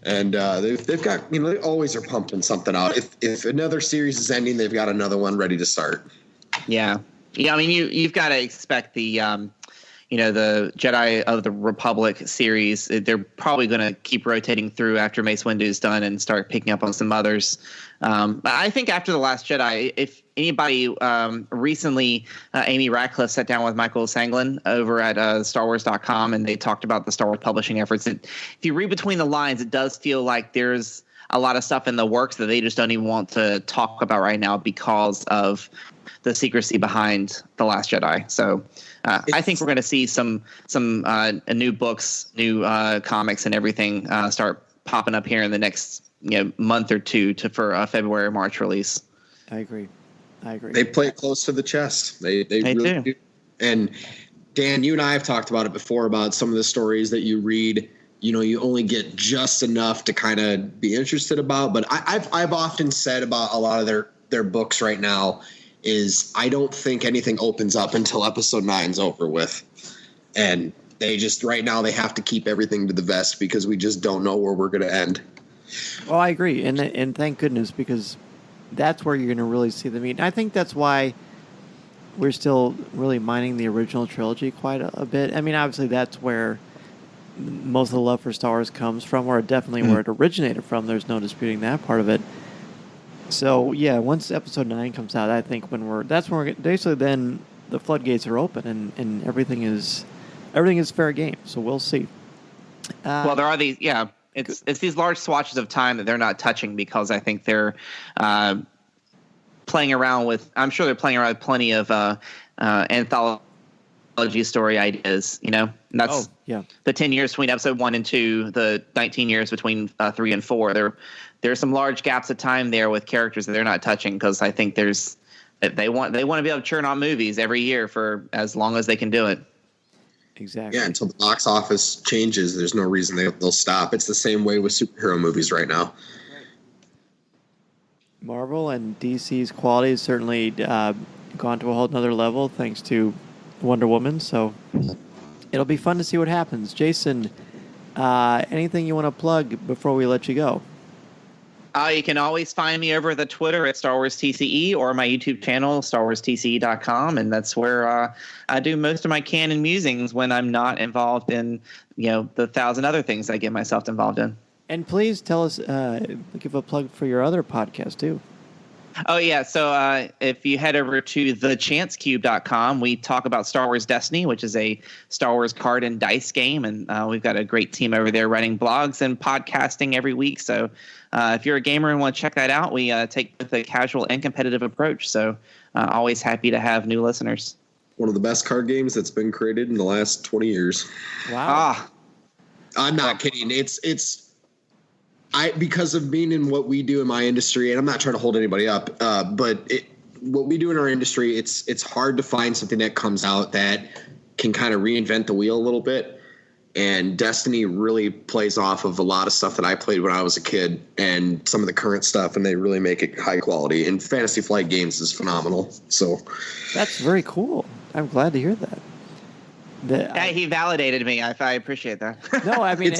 And they've got, they always are pumping something out. If another series is ending, they've got another one ready to start. Yeah. I mean, you've got to expect the the Jedi of the Republic series. They're probably going to keep rotating through after Mace Windu's done and start picking up on some others. But I think after The Last Jedi, if anybody recently, Amy Ratcliffe sat down with Michael Sanglin over at StarWars.com, and they talked about the Star Wars publishing efforts. And if you read between the lines, it does feel like there's a lot of stuff in the works that they just don't even want to talk about right now because of the secrecy behind The Last Jedi. So I think we're going to see some new books, new comics, and everything start popping up here in the next month or two for a February or March release. I agree. They play it close to the chest. They really do. And Dan, you and I have talked about it before about some of the stories that you read. You only get just enough to kind of be interested about. But I've often said about a lot of their books right now is I don't think anything opens up until episode 9's over with. And they just, right now, they have to keep everything to the vest because we just don't know where we're going to end. Well, I agree. And thank goodness, because that's where you're going to really see the meat. And I think that's why we're still really mining the original trilogy quite a bit. I mean, obviously, that's where most of the love for Star Wars comes from, or definitely where it originated from. There's no disputing that part of it. So yeah, once episode 9 comes out, I think that's when we're basically then the floodgates are open and everything is fair game. So we'll see. Well, there are these, it's these large swatches of time that they're not touching because I think they're playing around with. I'm sure they're playing around with plenty of anthology story ideas. And that's the 10 years between episode 1 and 2, the 19 years between 3 and 4. There's some large gaps of time there with characters that they're not touching because I think they want to be able to churn out movies every year for as long as they can do it. Exactly. Yeah, until the box office changes, there's no reason they'll stop. It's the same way with superhero movies right now. Marvel and DC's quality has certainly gone to a whole nother level thanks to Wonder Woman. So It'll be fun to see what happens. Jason, anything you want to plug before we let you go? You can always find me over the Twitter at Star Wars TCE or my YouTube channel, StarWarsTCE.com, and that's where I do most of my canon musings when I'm not involved in, the 1,000 other things I get myself involved in. And please tell us, give a plug for your other podcast too. Oh, yeah. So if you head over to thechancecube.com, we talk about Star Wars Destiny, which is a Star Wars card and dice game. And we've got a great team over there writing blogs and podcasting every week. So if you're a gamer and want to check that out, we take both a casual and competitive approach. So always happy to have new listeners. One of the best card games that's been created in the last 20 years. Wow. I'm not kidding. Because of being in what we do in my industry, and I'm not trying to hold anybody up, but what we do in our industry, it's hard to find something that comes out that can kind of reinvent the wheel a little bit. And Destiny really plays off of a lot of stuff that I played when I was a kid and some of the current stuff, and they really make it high quality. And Fantasy Flight Games is phenomenal. So that's very cool. I'm glad to hear that. He validated me. I appreciate that. No, I mean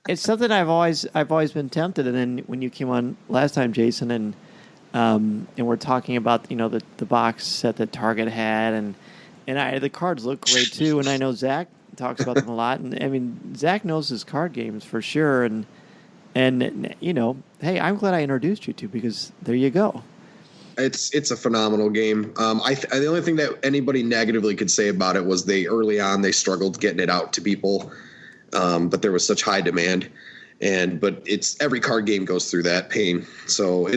it's something I've always been tempted. And then when you came on last time, Jason, and we're talking about the box set that Target had, and the cards look great too. And I know Zach talks about them a lot. And I mean, Zach knows his card games for sure. And hey, I'm glad I introduced you to, because there you go. It's a phenomenal game. The only thing that anybody negatively could say about it was early on they struggled getting it out to people. But there was such high demand, but every card game goes through that pain. So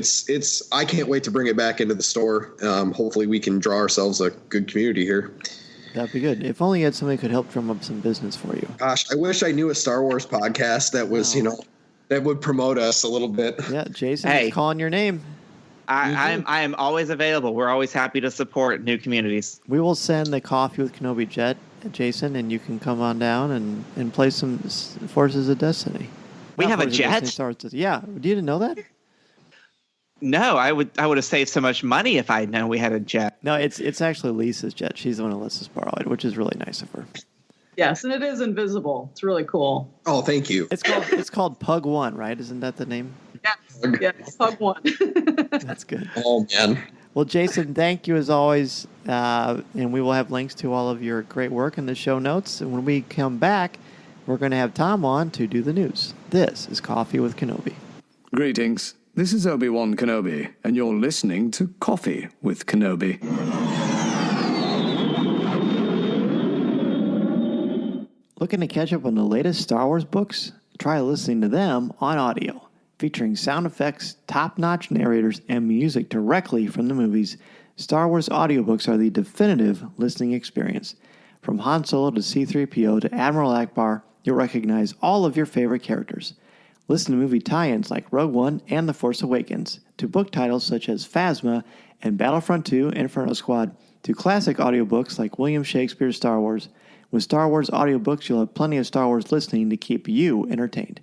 I can't wait to bring it back into the store. Hopefully we can draw ourselves a good community here. That'd be good. If only you had somebody who could help drum up some business for you. Gosh, I wish I knew a Star Wars podcast that was, that would promote us a little bit. Yeah, Jason, is calling your name. I am always available. We're always happy to support new communities. We will send the Coffee with Kenobi jet, Jason, and you can come on down and play some Forces of Destiny. We have a jet? Yeah. You didn't know that? No, I would have saved so much money if I had known we had a jet. No, it's actually Lisa's jet. She's the one who lets us borrow it, which is really nice of her. Yes, and it is invisible. It's really cool. Oh, thank you. It's called Pug One, right? Isn't that the name? Yes, Pug One. That's good. Oh, man. Well, Jason, thank you as always, and we will have links to all of your great work in the show notes. And when we come back, we're going to have Tom on to do the news. This is Coffee with Kenobi. Greetings. This is Obi-Wan Kenobi, and you're listening to Coffee with Kenobi. Looking to catch up on the latest Star Wars books? Try listening to them on audio, featuring sound effects, top-notch narrators, and music directly from the movies. Star Wars audiobooks are the definitive listening experience. From Han Solo to C-3PO to Admiral Akbar, you'll recognize all of your favorite characters. Listen to movie tie-ins like Rogue One and The Force Awakens, to book titles such as Phasma and Battlefront 2 Inferno Squad, to classic audiobooks like William Shakespeare's Star Wars. With Star Wars audiobooks, you'll have plenty of Star Wars listening to keep you entertained.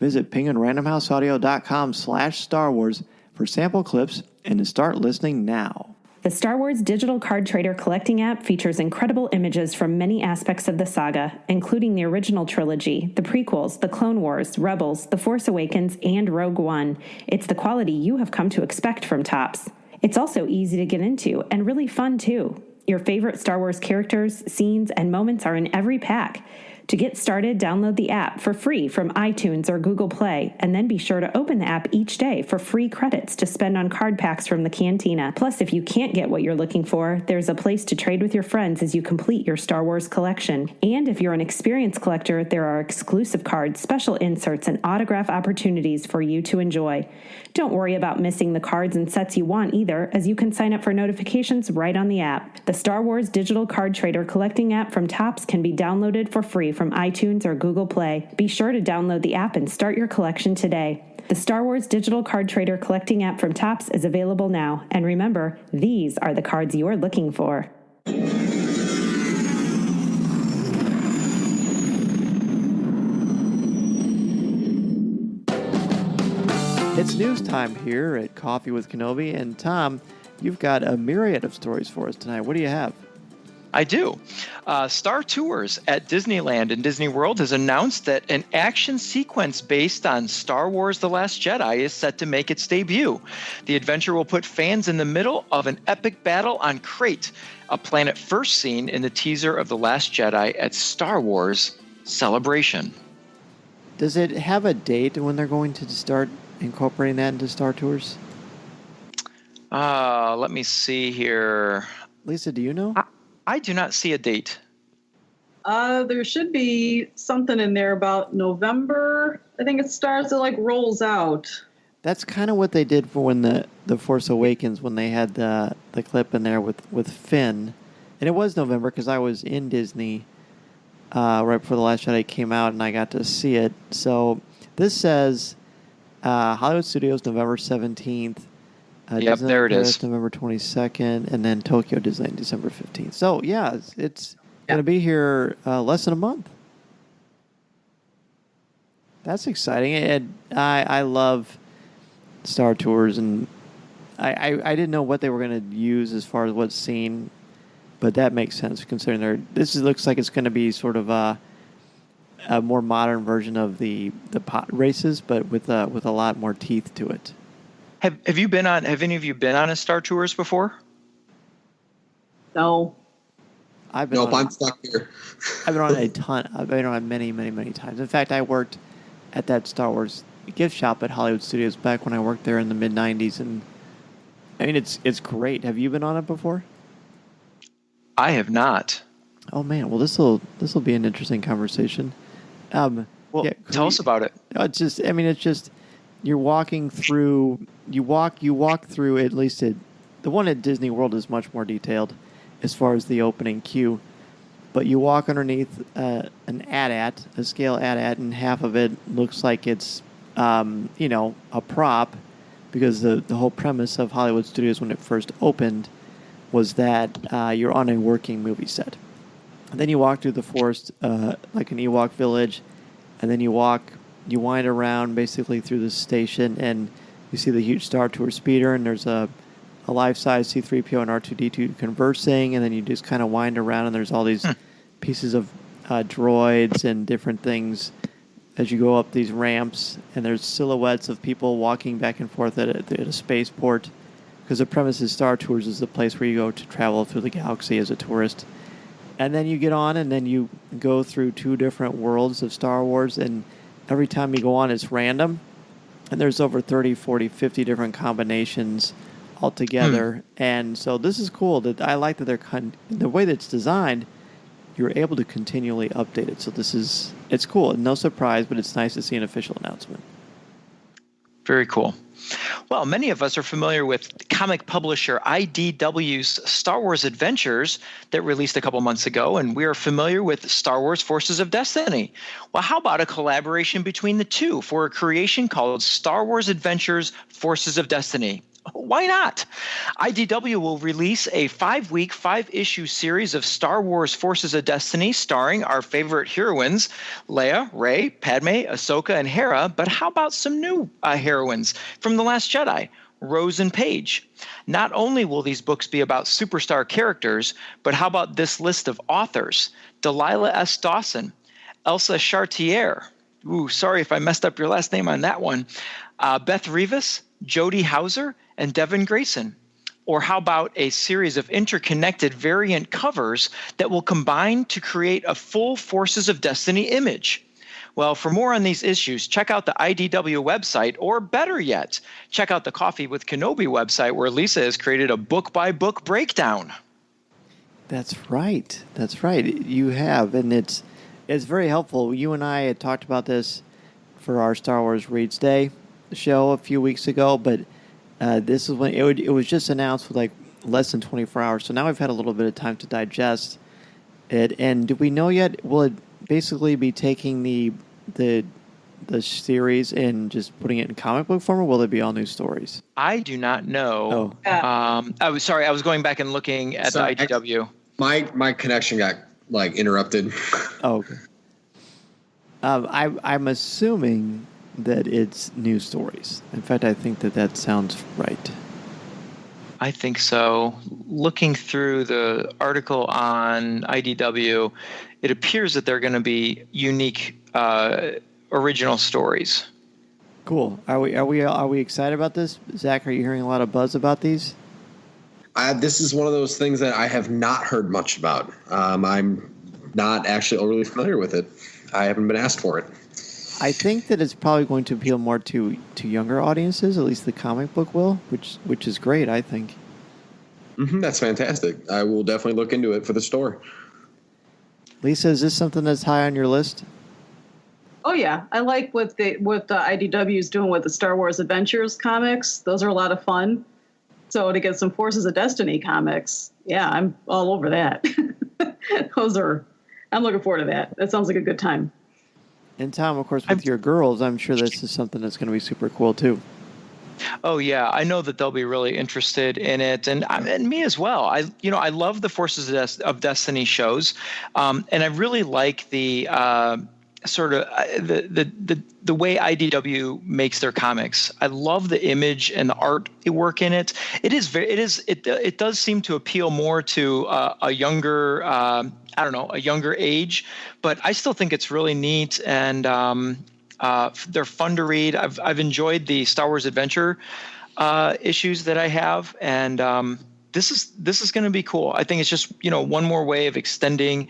Visit penguinrandomhouseaudio.com/Star Wars for sample clips and to start listening now. The Star Wars Digital Card Trader Collecting app features incredible images from many aspects of the saga, including the original trilogy, the prequels, the Clone Wars, Rebels, The Force Awakens, and Rogue One. It's the quality you have come to expect from Topps. It's also easy to get into and really fun, too. Your favorite Star Wars characters, scenes, and moments are in every pack. To get started, download the app for free from iTunes or Google Play, and then be sure to open the app each day for free credits to spend on card packs from the Cantina. Plus, if you can't get what you're looking for, there's a place to trade with your friends as you complete your Star Wars collection. And if you're an experienced collector, there are exclusive cards, special inserts, and autograph opportunities for you to enjoy. Don't worry about missing the cards and sets you want either, as you can sign up for notifications right on the app. The Star Wars Digital Card Trader Collecting app from Topps can be downloaded for free from iTunes or Google Play. Be sure to download the app and start your collection today. The Star Wars Digital Card Trader Collecting app from Topps is available now. And remember, these are the cards you're looking for. It's news time here at Coffee with Kenobi. And Tom, you've got a myriad of stories for us tonight. What do you have? I do. Star Tours at Disneyland and Disney World has announced that an action sequence based on Star Wars The Last Jedi is set to make its debut. The adventure will put fans in the middle of an epic battle on Crate, a planet first seen in the teaser of The Last Jedi at Star Wars Celebration. Does it have a date when they're going to start incorporating that into Star Tours? Let me see here. Lisa, do you know? I do not see a date. There should be something in there about November. I think it starts, it like rolls out. That's kind of what they did for when the Force Awakens, when they had the clip in there with Finn. And it was November because I was in Disney right before The Last Jedi came out, and I got to see it. So this says Hollywood Studios, November 17th. Yep, Disneyland there it Paris, is. November 22nd, and then Tokyo Disneyland, December 15th. So, yeah, it's going to be here less than a month. That's exciting. And I love Star Tours, and I didn't know what they were going to use as far as what's seen, but that makes sense considering this looks like it's going to be sort of a more modern version of the pod races, but with a lot more teeth to it. Have any of you been on a Star Tours before? No. Nope, I'm stuck here. I've been on a ton. I've been on many, many, many times. In fact, I worked at that Star Wars gift shop at Hollywood Studios back when I worked there in the mid-'90s, and I mean it's great. Have you been on it before? I have not. Oh man, well this will be an interesting conversation. Tell us about it. It's just you're walking through. You walk through. At least the one at Disney World is much more detailed as far as the opening queue. But you walk underneath an AT-AT, a scale AT-AT, and half of it looks like it's a prop, because the whole premise of Hollywood Studios when it first opened was that you're on a working movie set. And then you walk through the forest like an Ewok village, and then you wind around basically through the station, and you see the huge Star Tours speeder, and there's a life-size C-3PO and R2-D2 conversing, and then you just kind of wind around, and there's all these pieces of droids and different things as you go up these ramps, and there's silhouettes of people walking back and forth at a spaceport, because the premise is Star Tours is the place where you go to travel through the galaxy as a tourist. And then you get on, and then you go through 2 different worlds of Star Wars, and every time you go on, it's random. And there's over 30, 40, 50 different combinations altogether. And so this is cool. That I like that the way that it's designed, you're able to continually update it. So it's cool. No surprise, but it's nice to see an official announcement. Very cool. Well, many of us are familiar with comic publisher IDW's Star Wars Adventures that released a couple months ago, and we are familiar with Star Wars Forces of Destiny. Well, how about a collaboration between the two for a creation called Star Wars Adventures Forces of Destiny? Why not? IDW will release a 5-week, 5-issue series of Star Wars Forces of Destiny starring our favorite heroines, Leia, Rey, Padme, Ahsoka, and Hera. But how about some new heroines from The Last Jedi, Rose and Paige? Not only will these books be about superstar characters, but how about this list of authors? Delilah S. Dawson, Elsa Chartier. Ooh, sorry if I messed up your last name on that one. Beth Rivas, Jodie Hauser, and Devin Grayson. Or how about a series of interconnected variant covers that will combine to create a full Forces of Destiny image? Well, for more on these issues, check out the IDW website, or better yet, check out the Coffee with Kenobi website, where Lisa has created a book-by-book breakdown. That's right. You have, and it's very helpful. You and I had talked about this for our Star Wars Reads Day show a few weeks ago, but this is when it was just announced with like less than 24 hours. So now we've had a little bit of time to digest it. And do we know yet? Will it basically be taking the series and just putting it in comic book form, or will it be all new stories? I do not know. I was going back and looking at the IDW. My connection got interrupted. Oh, okay. I'm assuming that it's new stories. In fact, I think that sounds right. I think so. Looking through the article on IDW, it appears that they're going to be unique original stories. Cool. Are we excited about this? Zach, are you hearing a lot of buzz about these? This is one of those things that I have not heard much about. I'm not actually overly familiar with it. I haven't been asked for it. I think that it's probably going to appeal more to younger audiences. At least the comic book will, which is great, I think. That's fantastic. I will definitely look into it for the store. Lisa, is this something that's high on your list? Oh yeah, I like what the IDW is doing with the Star Wars Adventures comics. Those are a lot of fun. So to get some Forces of Destiny comics, yeah, I'm all over that. I'm looking forward to that. That sounds like a good time. And Tom, of course, with your girls, I'm sure this is something that's going to be super cool too. Oh yeah, I know that they'll be really interested in it, and me as well. I love the Forces of Destiny shows, and I really like the sort of the way IDW makes their comics. I love the image and the art work in it. It does seem to appeal more to a younger a younger age, but I still think it's really neat, and they're fun to read. I've enjoyed the Star Wars Adventure issues that I have, and this is going to be cool. I think it's just one more way of extending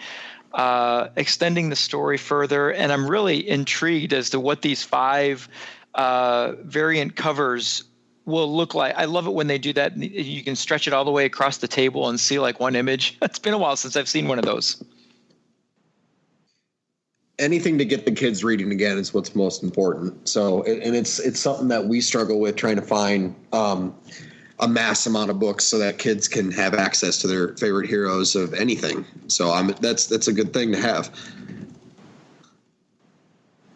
the story further, and I'm really intrigued as to what these 5 variant covers will look like. I love it when they do that. You can stretch it all the way across the table and see like one image. It's been a while since I've seen one of those. Anything to get the kids reading again is what's most important. So, and it's something that we struggle with, trying to find a mass amount of books so that kids can have access to their favorite heroes of anything. So that's a good thing to have.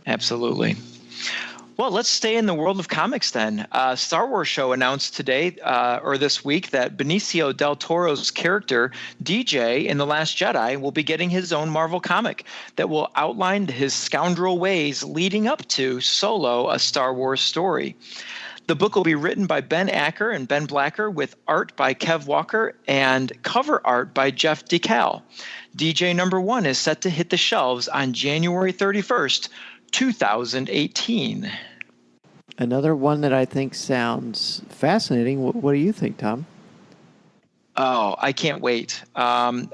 Absolutely. Well, let's stay in the world of comics then. Star Wars Show announced today or this week that Benicio del Toro's character, DJ in The Last Jedi, will be getting his own Marvel comic that will outline his scoundrel ways leading up to Solo, a Star Wars story. The book will be written by Ben Acker and Ben Blacker, with art by Kev Walker and cover art by Jeff DeCal. DJ number 1 is set to hit the shelves on January 31st, 2018. Another one that I think sounds fascinating. What do you think, Tom? Oh, I can't wait. I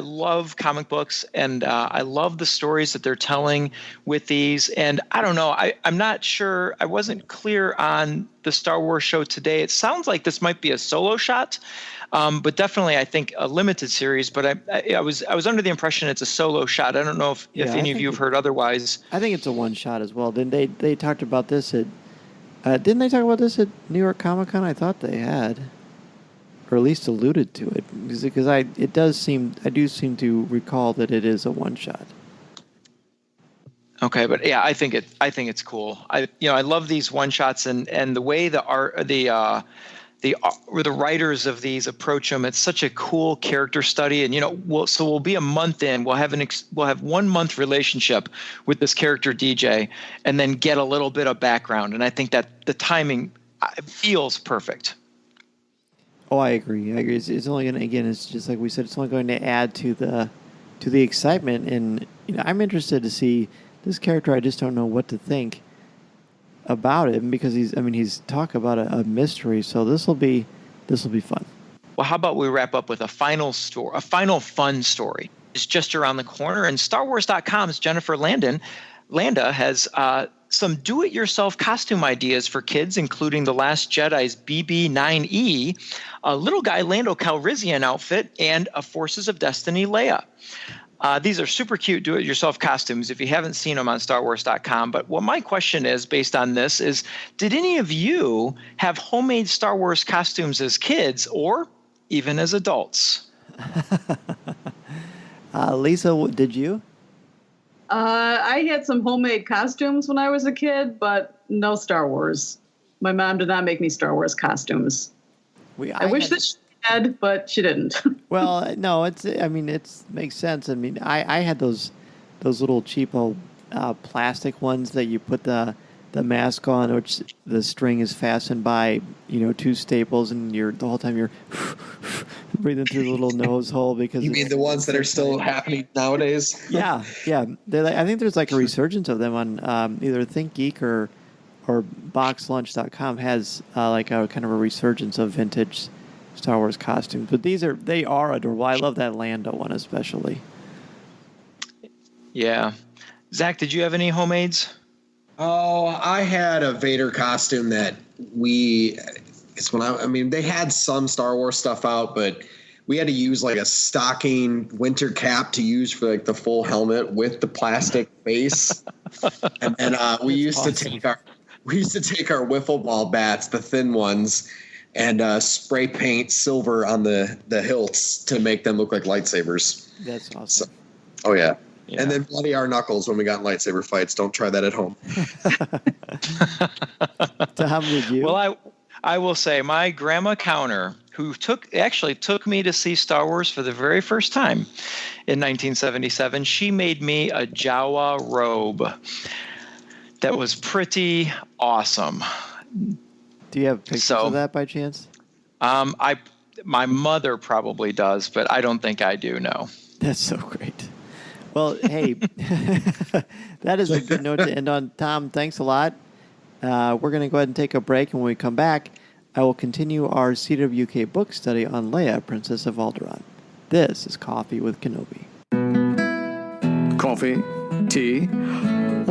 love comic books, and I love the stories that they're telling with these. And I don't know, I'm not sure. I wasn't clear on the Star Wars Show today. It sounds like this might be a solo shot, but definitely I think a limited series. But I was under the impression it's a solo shot. I don't know if any of you have heard otherwise. I think it's a one shot as well. Didn't they talked about this at? Didn't they talk about this at New York Comic Con? I thought they had, or at least alluded to it, because I do seem to recall that it is a one shot. Okay, but yeah, I think it's cool. I love these one shots, and the way the writers of these approach them. It's such a cool character study, and we'll be a month in. We'll have 1 month relationship with this character DJ, and then get a little bit of background. And I think that the timing feels perfect. Oh, I agree. It's only going to, again, it's just like we said, it's only going to add to the excitement. And I'm interested to see this character. I just don't know what to think about it, because he's talk about a mystery. So this will be fun. Well, how about we wrap up with a final fun story? It's just around the corner, and StarWars.com's Jennifer Landa has some do-it-yourself costume ideas for kids, including The Last Jedi's BB-9E, a little guy Lando Calrissian outfit, and a Forces of Destiny Leia. These are super cute do-it-yourself costumes if you haven't seen them on StarWars.com. But what my question is, based on this, is did any of you have homemade Star Wars costumes as kids or even as adults? Lisa, did you? I had some homemade costumes when I was a kid, but no Star Wars. My mom did not make me Star Wars costumes. I wish that she had, but she didn't. Well, no, it makes sense. I had those little cheapo plastic ones that you put the the mask on, which the string is fastened by, two staples, and the whole time you're breathing through the little nose hole because You mean the ones that are still happening nowadays? Yeah. I think there's like a resurgence of them on either ThinkGeek or BoxLunch.com has like a kind of a resurgence of vintage Star Wars costumes. But they are adorable. I love that Lando one especially. Yeah. Zach, did you have any homemades? Oh, I had a Vader costume that they had some Star Wars stuff out, but we had to use like a stocking winter cap to use for like the full helmet with the plastic face. And then we used to take our wiffle ball bats, the thin ones, and spray paint silver on the hilts to make them look like lightsabers. That's awesome. Oh yeah. Yeah. And then bloody our knuckles when we got in lightsaber fights. Don't try that at home. Tom, did you? Well, I will say my grandma Counter, who took me to see Star Wars for the very first time in 1977, she made me a Jawa robe that was pretty awesome. Do you have pictures of that by chance? My mother probably does, but I don't think I do. No. That's so great. Well, hey, that is a good note to end on. Tom, thanks a lot. We're going to go ahead and take a break, and when we come back, I will continue our CWK book study on Leia, Princess of Alderaan. This is Coffee with Kenobi. Coffee? Tea?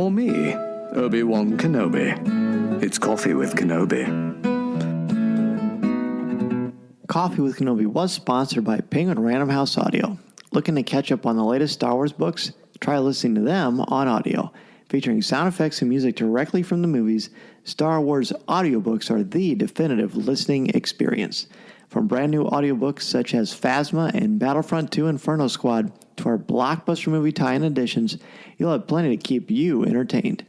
Or me, Obi-Wan Kenobi? It's Coffee with Kenobi. Coffee with Kenobi was sponsored by Penguin Random House Audio. Looking to catch up on the latest Star Wars books? Try listening to them on audio. Featuring sound effects and music directly from the movies, Star Wars audiobooks are the definitive listening experience. From brand new audiobooks such as Phasma and Battlefront 2 Inferno Squad to our blockbuster movie tie-in editions, you'll have plenty to keep you entertained.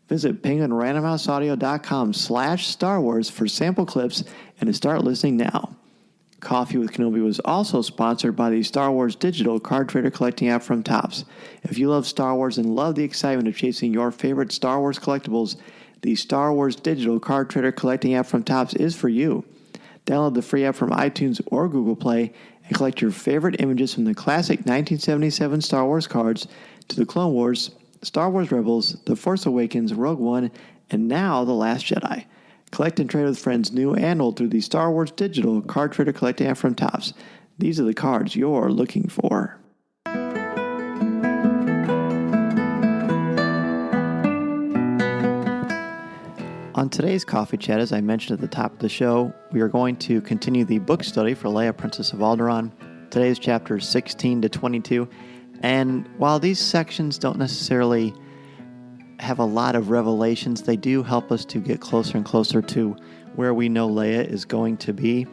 Visit penguinrandomhouseaudio.com/Star Wars for sample clips and to start listening now. Coffee with Kenobi was also sponsored by the Star Wars Digital Card Trader Collecting app from Topps. If you love Star Wars and love the excitement of chasing your favorite Star Wars collectibles, the Star Wars Digital Card Trader Collecting app from Topps is for you. Download the free app from iTunes or Google Play and collect your favorite images from the classic 1977 Star Wars cards to the Clone Wars, Star Wars Rebels, The Force Awakens, Rogue One, and now The Last Jedi. Collect and trade with friends new and old through the Star Wars Digital Card Trader Collecting app from Topps. These are the cards you're looking for. On today's Coffee Chat, as I mentioned at the top of the show, we are going to continue the book study for Leia, Princess of Alderaan. Today's chapters 16 to 22. And while these sections don't necessarily have a lot of revelations, they do help us to get closer and closer to where we know Leia is going to be.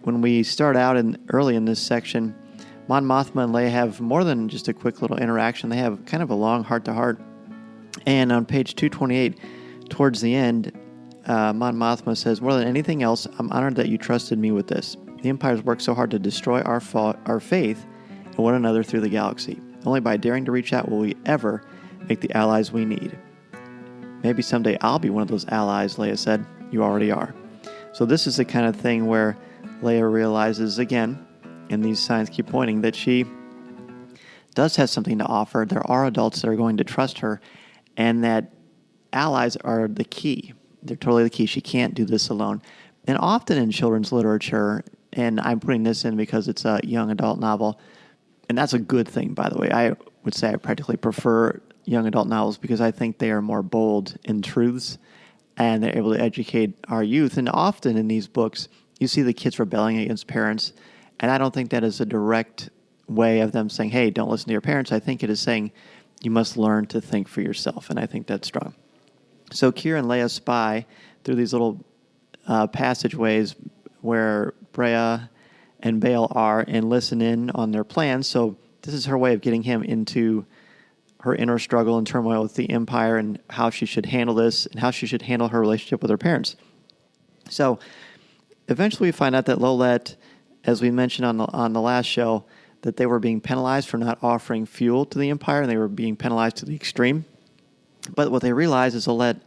When we start out early in this section, Mon Mothma and Leia have more than just a quick little interaction. They have kind of a long heart-to-heart. And on page 228, towards the end, Mon Mothma says, "More than anything else, I'm honored that you trusted me with this. The Empire's worked so hard to destroy our faith in one another through the galaxy. Only by daring to reach out will we ever make the allies we need. Maybe someday I'll be one of those allies," Leia said. "You already are." So this is the kind of thing where Leia realizes again, and these signs keep pointing, that she does have something to offer. There are adults that are going to trust her, and that allies are the key. They're totally the key. She can't do this alone. And often in children's literature, and I'm putting this in because it's a young adult novel, and that's a good thing, by the way. I would say I practically prefer young adult novels because I think they are more bold in truths and they're able to educate our youth. And often in these books, you see the kids rebelling against parents, and I don't think that is a direct way of them saying, hey, don't listen to your parents. I think it is saying you must learn to think for yourself, and I think that's strong. So Kira and Leia spy through these little passageways where Brea and Bail are and listen in on their plans. So this is her way of getting him into her inner struggle and turmoil with the Empire and how she should handle this and how she should handle her relationship with her parents. So eventually we find out that Lolette, as we mentioned on the last show, that they were being penalized for not offering fuel to the Empire, and they were being penalized to the extreme. But what they realize is Lolette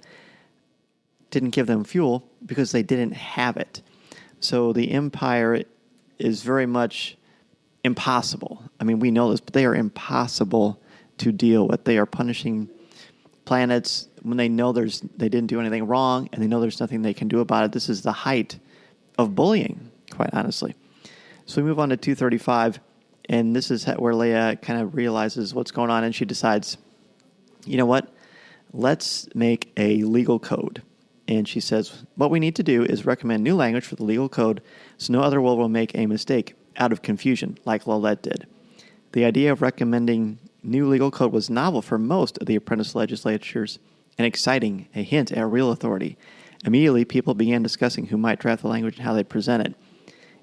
didn't give them fuel because they didn't have it. So the Empire is very much impossible. I mean, we know this, but they are impossible to deal with. They are punishing planets when they know they didn't do anything wrong, and they know there's nothing they can do about it. This is the height of bullying, quite honestly. So we move on to 235, and this is where Leia kind of realizes what's going on, and she decides, you know what? Let's make a legal code. And she says, what we need to do is recommend new language for the legal code so no other world will make a mistake out of confusion, like Lolette did. The idea of recommending new legal code was novel for most of the apprentice legislatures and exciting, a hint at real authority. Immediately, people began discussing who might draft the language and how they'd present it.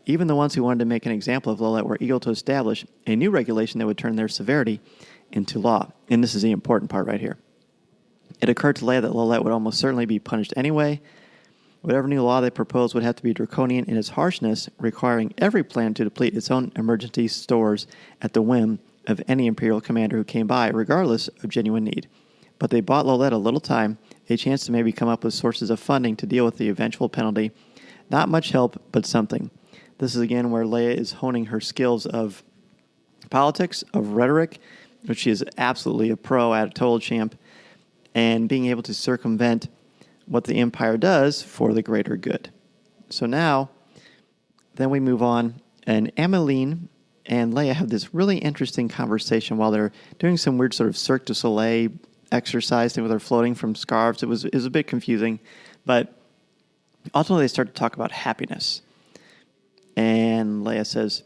Even the ones who wanted to make an example of Lolette were eager to establish a new regulation that would turn their severity into law. And this is the important part right here. It occurred to Leia that Lolette would almost certainly be punished anyway. Whatever new law they proposed would have to be draconian in its harshness, requiring every plan to deplete its own emergency stores at the whim of any Imperial commander who came by, regardless of genuine need. But they bought Lolette a little time, a chance to maybe come up with sources of funding to deal with the eventual penalty. Not much help, but something. This is again where Leia is honing her skills of politics, of rhetoric, which she is absolutely a pro at, a total champ, and being able to circumvent what the Empire does for the greater good. So now, then we move on, and Emmeline and Leia have this really interesting conversation while they're doing some weird sort of Cirque du Soleil exercise thing where they're floating from scarves. It was a bit confusing, but ultimately they start to talk about happiness. And Leia says,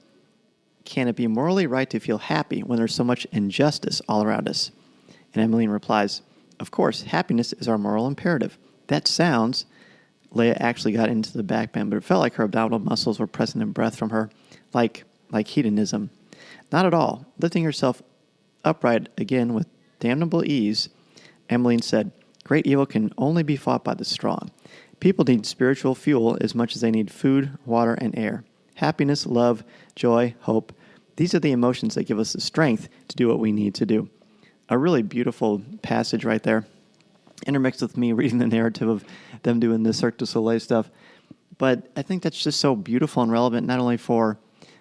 can it be morally right to feel happy when there's so much injustice all around us? And Emmeline replies, of course, happiness is our moral imperative. That sounds, Leia actually got into the back bend, but it felt like her abdominal muscles were pressing the breath from her, like hedonism. Not at all. Lifting herself upright again with damnable ease, Emmeline said, great evil can only be fought by the strong. People need spiritual fuel as much as they need food, water, and air. Happiness, love, joy, hope. These are the emotions that give us the strength to do what we need to do. A really beautiful passage right there, intermixed with me reading the narrative of them doing the Cirque du Soleil stuff. But I think that's just so beautiful and relevant, not only for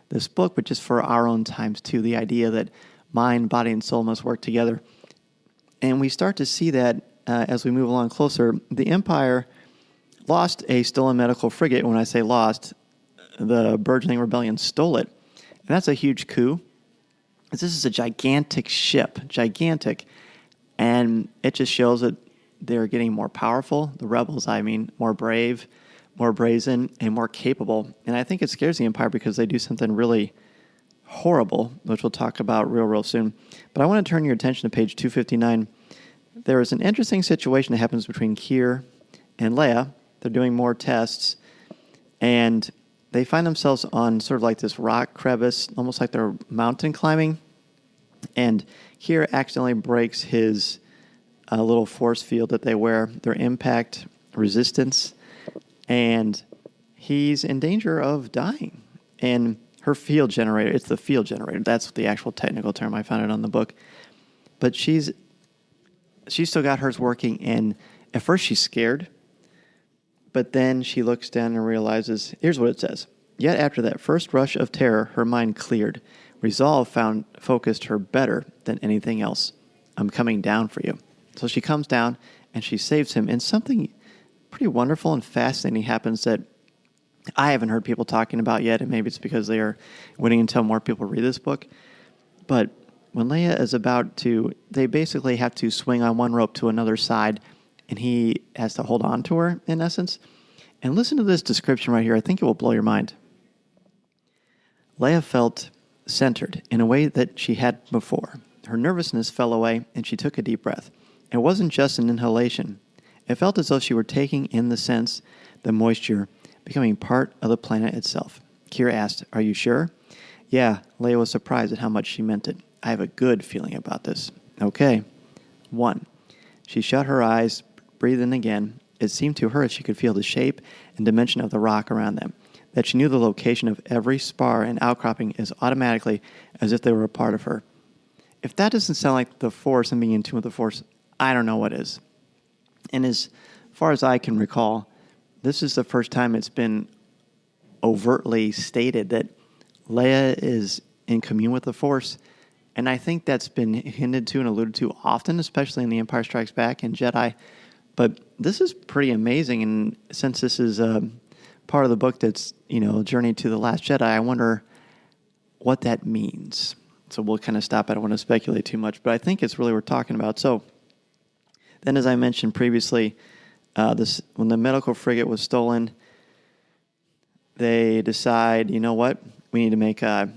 this book, but just for our own times too. The idea that mind, body, and soul must work together. And we start to see that as we move along closer. The Empire lost a stolen medical frigate. When I say lost, the burgeoning rebellion stole it. And that's a huge coup. This is a gigantic ship, gigantic. And it just shows that they're getting more powerful. The rebels, I mean, more brave, more brazen, and more capable. And I think it scares the Empire because they do something really horrible, which we'll talk about real soon. But I want to turn your attention to page 259. There is an interesting situation that happens between Kier and Leia. They're doing more tests, and they find themselves on sort of like this rock crevice, almost like they're mountain climbing. And Kier accidentally breaks his little force field that they wear, their impact resistance, and he's in danger of dying. And her field generator, it's the field generator, that's the actual technical term, I found it on the book. But she's still got hers working, and at first she's scared, but then she looks down and realizes, here's what it says. Yet after that first rush of terror, her mind cleared. Resolve focused her better than anything else. I'm coming down for you. So she comes down and she saves him. And something pretty wonderful and fascinating happens that I haven't heard people talking about yet. And maybe it's because they are waiting until more people read this book. But when Leia is about to, they basically have to swing on one rope to another side. And he has to hold on to her, in essence. And listen to this description right here. I think it will blow your mind. Leia felt centered in a way that she had before. Her nervousness fell away, and she took a deep breath. It wasn't just an inhalation. It felt as though she were taking in the sense, the moisture, becoming part of the planet itself. Kira asked, are you sure? Yeah, Leia was surprised at how much she meant it. I have a good feeling about this. Okay. 1. She shut her eyes, breathed in again. It seemed to her she could feel the shape and dimension of the rock around them, that she knew the location of every spar and outcropping as automatically as if they were a part of her. If that doesn't sound like the Force and being in tune with the Force, I don't know what is. And as far as I can recall, this is the first time it's been overtly stated that Leia is in commune with the Force. And I think that's been hinted to and alluded to often, especially in The Empire Strikes Back and Jedi. But this is pretty amazing. And since this is part of the book that's, Journey to the Last Jedi, I wonder what that means. So we'll kind of stop. I don't want to speculate too much, but I think it's really what we're talking about. So then, as I mentioned previously, when the medical frigate was stolen, they decide, you know what, we need to make an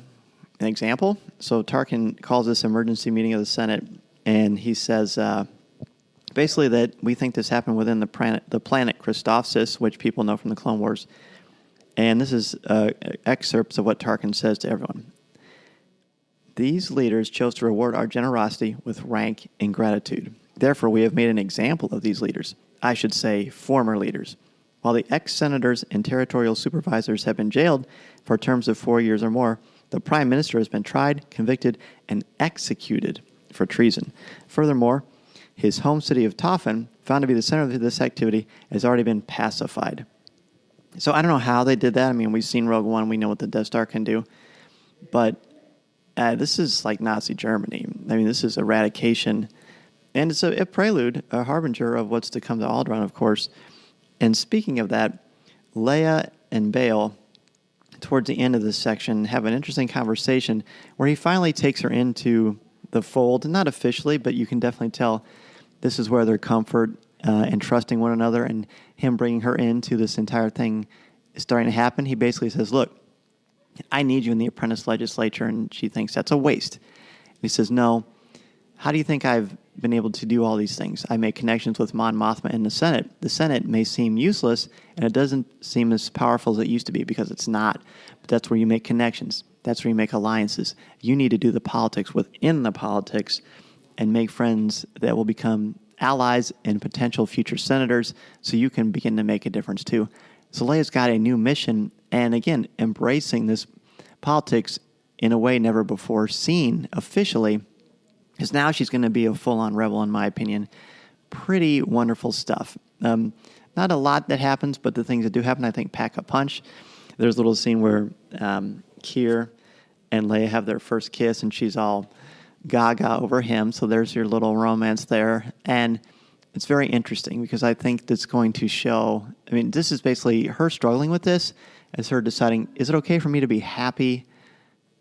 example. So Tarkin calls this emergency meeting of the Senate, and he says basically that we think this happened within the planet Christophsis, which people know from the Clone Wars. And this is excerpts of what Tarkin says to everyone. These leaders chose to reward our generosity with rank and gratitude. Therefore, we have made an example of these leaders. I should say former leaders. While the ex-senators and territorial supervisors have been jailed for terms of 4 years or more, the Prime Minister has been tried, convicted, and executed for treason. Furthermore, his home city of Toffin, found to be the center of this activity, has already been pacified. So I don't know how they did that. I mean, we've seen Rogue One. We know what the Death Star can do. But this is like Nazi Germany. I mean, this is eradication. And it's a prelude, a harbinger of what's to come to Alderaan, of course. And speaking of that, Leia and Bail, towards the end of this section, have an interesting conversation where he finally takes her into the fold. Not officially, but you can definitely tell this is where their comfort and trusting one another and him bringing her into this entire thing is starting to happen. He basically says, look, I need you in the apprentice legislature, and she thinks that's a waste. And he says, no, how do you think I've been able to do all these things? I make connections with Mon Mothma in the Senate. The Senate may seem useless, and it doesn't seem as powerful as it used to be because it's not. But that's where you make connections. That's where you make alliances. You need to do the politics within the politics and make friends that will become allies and potential future senators so you can begin to make a difference too. So Leia's got a new mission, and again, embracing this politics in a way never before seen officially, because now she's going to be a full-on rebel, in my opinion. Pretty wonderful stuff. Not a lot that happens, but the things that do happen, I think, pack a punch. There's a little scene where Keir and Leia have their first kiss, and she's all gaga over him. So there's your little romance there. And it's very interesting because I think that's going to show, I mean, this is basically her struggling with this as her deciding, is it okay for me to be happy?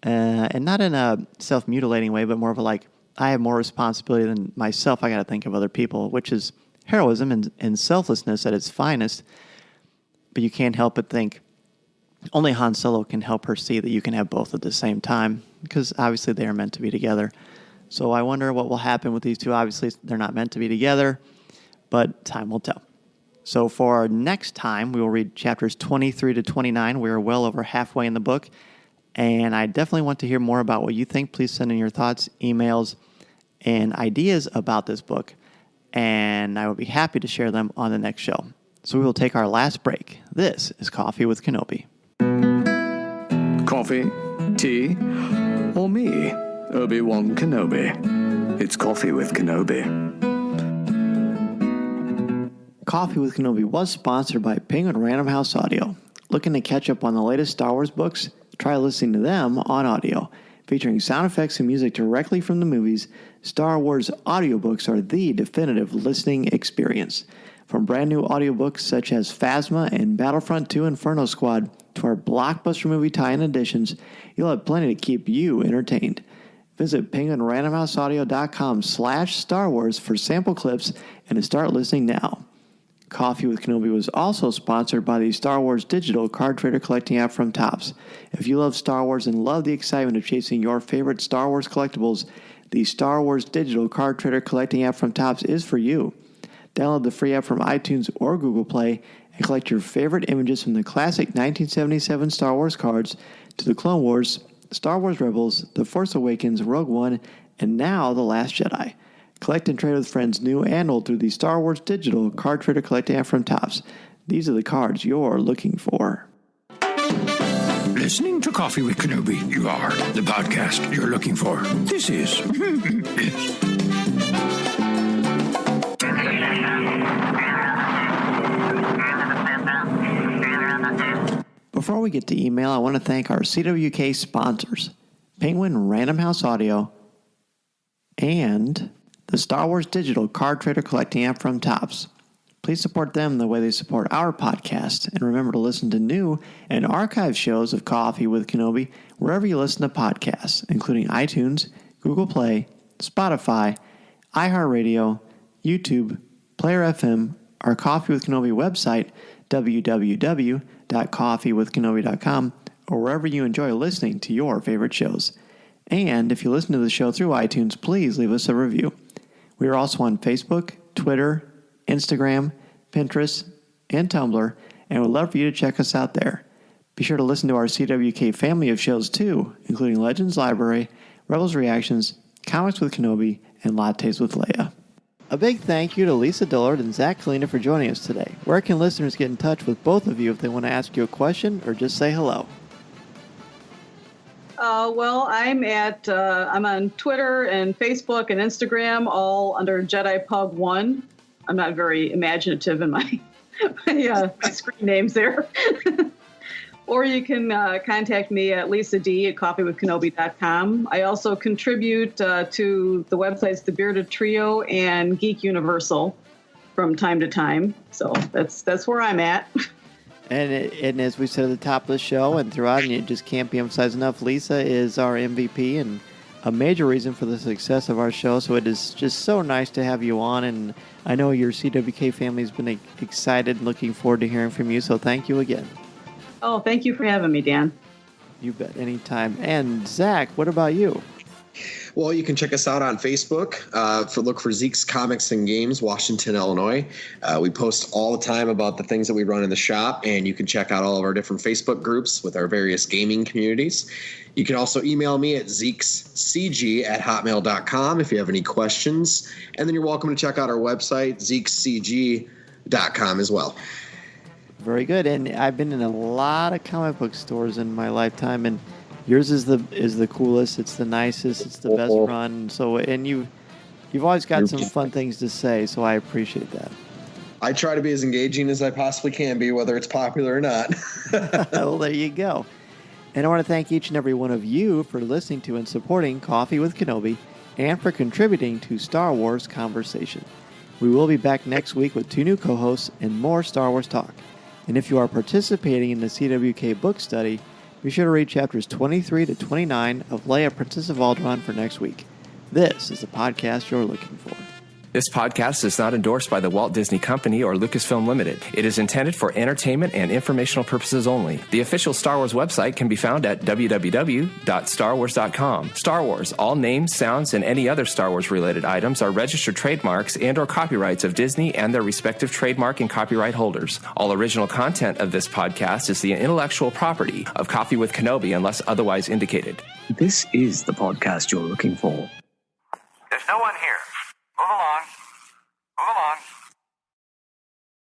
And not in a self-mutilating way, but more of a like, I have more responsibility than myself. I got to think of other people, which is heroism and selflessness at its finest. But you can't help but think only Han Solo can help her see that you can have both at the same time, because obviously they are meant to be together. So I wonder what will happen with these two. Obviously, they're not meant to be together, but time will tell. So for our next time, we will read chapters 23 to 29. We are well over halfway in the book, and I definitely want to hear more about what you think. Please send in your thoughts, emails, and ideas about this book, and I will be happy to share them on the next show. So we will take our last break. This is Coffee with Kenobi. Coffee? Tea? Or me, Obi-Wan Kenobi? It's Coffee with Kenobi. Coffee with Kenobi was sponsored by Penguin Random House Audio. Looking to catch up on the latest Star Wars books? Try listening to them on audio. Featuring sound effects and music directly from the movies, Star Wars audiobooks are the definitive listening experience. From brand new audiobooks such as Phasma and Battlefront 2 Inferno Squad to our blockbuster movie tie-in editions, you'll have plenty to keep you entertained. Visit penguinrandomhouseaudio.com/Star Wars for sample clips and to start listening now. Coffee with Kenobi was also sponsored by the Star Wars Digital Card Trader Collecting app from Topps. If you love Star Wars and love the excitement of chasing your favorite Star Wars collectibles, the Star Wars Digital Card Trader Collecting app from Topps is for you. Download the free app from iTunes or Google Play and collect your favorite images from the classic 1977 Star Wars cards to the Clone Wars, Star Wars Rebels, The Force Awakens, Rogue One, and now The Last Jedi. Collect and trade with friends new and old through the Star Wars Digital Card Trader Collecting app from Topps. These are the cards you're looking for. Listening to Coffee with Kenobi, you are the podcast you're looking for. This is... Before we get to email, I want to thank our CWK sponsors, Penguin Random House Audio and the Star Wars Digital Card Trader Collecting app from Topps. Please support them the way they support our podcast, and remember to listen to new and archived shows of Coffee with Kenobi wherever you listen to podcasts, including iTunes, Google Play, Spotify, iHeartRadio, YouTube, Player FM, our Coffee with Kenobi website, www.coffeewithkenobi.com, or wherever you enjoy listening to your favorite shows. And if you listen to the show through iTunes, please leave us a review. We are also on Facebook, Twitter, Instagram, Pinterest, and Tumblr, and would love for you to check us out there. Be sure to listen to our CWK family of shows too, including Legends Library, Rebels Reactions, Comics with Kenobi, and Lattes with Leia. A big thank you to Lisa Dullard and Zach Kalina for joining us today. Where can listeners get in touch with both of you if they want to ask you a question or just say hello? Well, I'm on Twitter and Facebook and Instagram, all under Jedi Pug 1. I'm not very imaginative in my screen names there. Or you can contact me at Lisa D at coffeewithkenobi.com. I also contribute to the websites The Bearded Trio and Geek Universal from time to time. So that's where I'm at. And as we said at the top of the show and throughout, and it just can't be emphasized enough, Lisa is our MVP and a major reason for the success of our show. So it is just so nice to have you on, and I know your CWK family has been excited and looking forward to hearing from you. So thank you again. Oh, thank you for having me, Dan. You bet, anytime. And Zach, what about you? Well, you can check us out on Facebook. Look for Zeke's Comics and Games, Washington, Illinois. We post all the time about the things that we run in the shop, and you can check out all of our different Facebook groups with our various gaming communities. You can also email me at zekescg@hotmail.com if you have any questions. And then you're welcome to check out our website, zekescg.com as well. Very good. And I've been in a lot of comic book stores in my lifetime, and yours is the coolest. It's the nicest. It's the best run. So, and you've always got some fun things to say. So I appreciate that. I try to be as engaging as I possibly can be, whether it's popular or not. Well, there you go. And I want to thank each and every one of you for listening to and supporting Coffee with Kenobi, and for contributing to Star Wars Conversation. We will be back next week with 2 new co-hosts and more Star Wars talk. And if you are participating in the CWK Book Study, be sure to read chapters 23 to 29 of Leia, Princess of Alderaan for next week. This is the podcast you're looking for. This podcast is not endorsed by the Walt Disney Company or Lucasfilm Limited. It is intended for entertainment and informational purposes only. The official Star Wars website can be found at www.starwars.com. Star Wars, all names, sounds, and any other Star Wars-related items are registered trademarks and or copyrights of Disney and their respective trademark and copyright holders. All original content of this podcast is the intellectual property of Coffee with Kenobi unless otherwise indicated. This is the podcast you're looking for. There's no one here. Move along.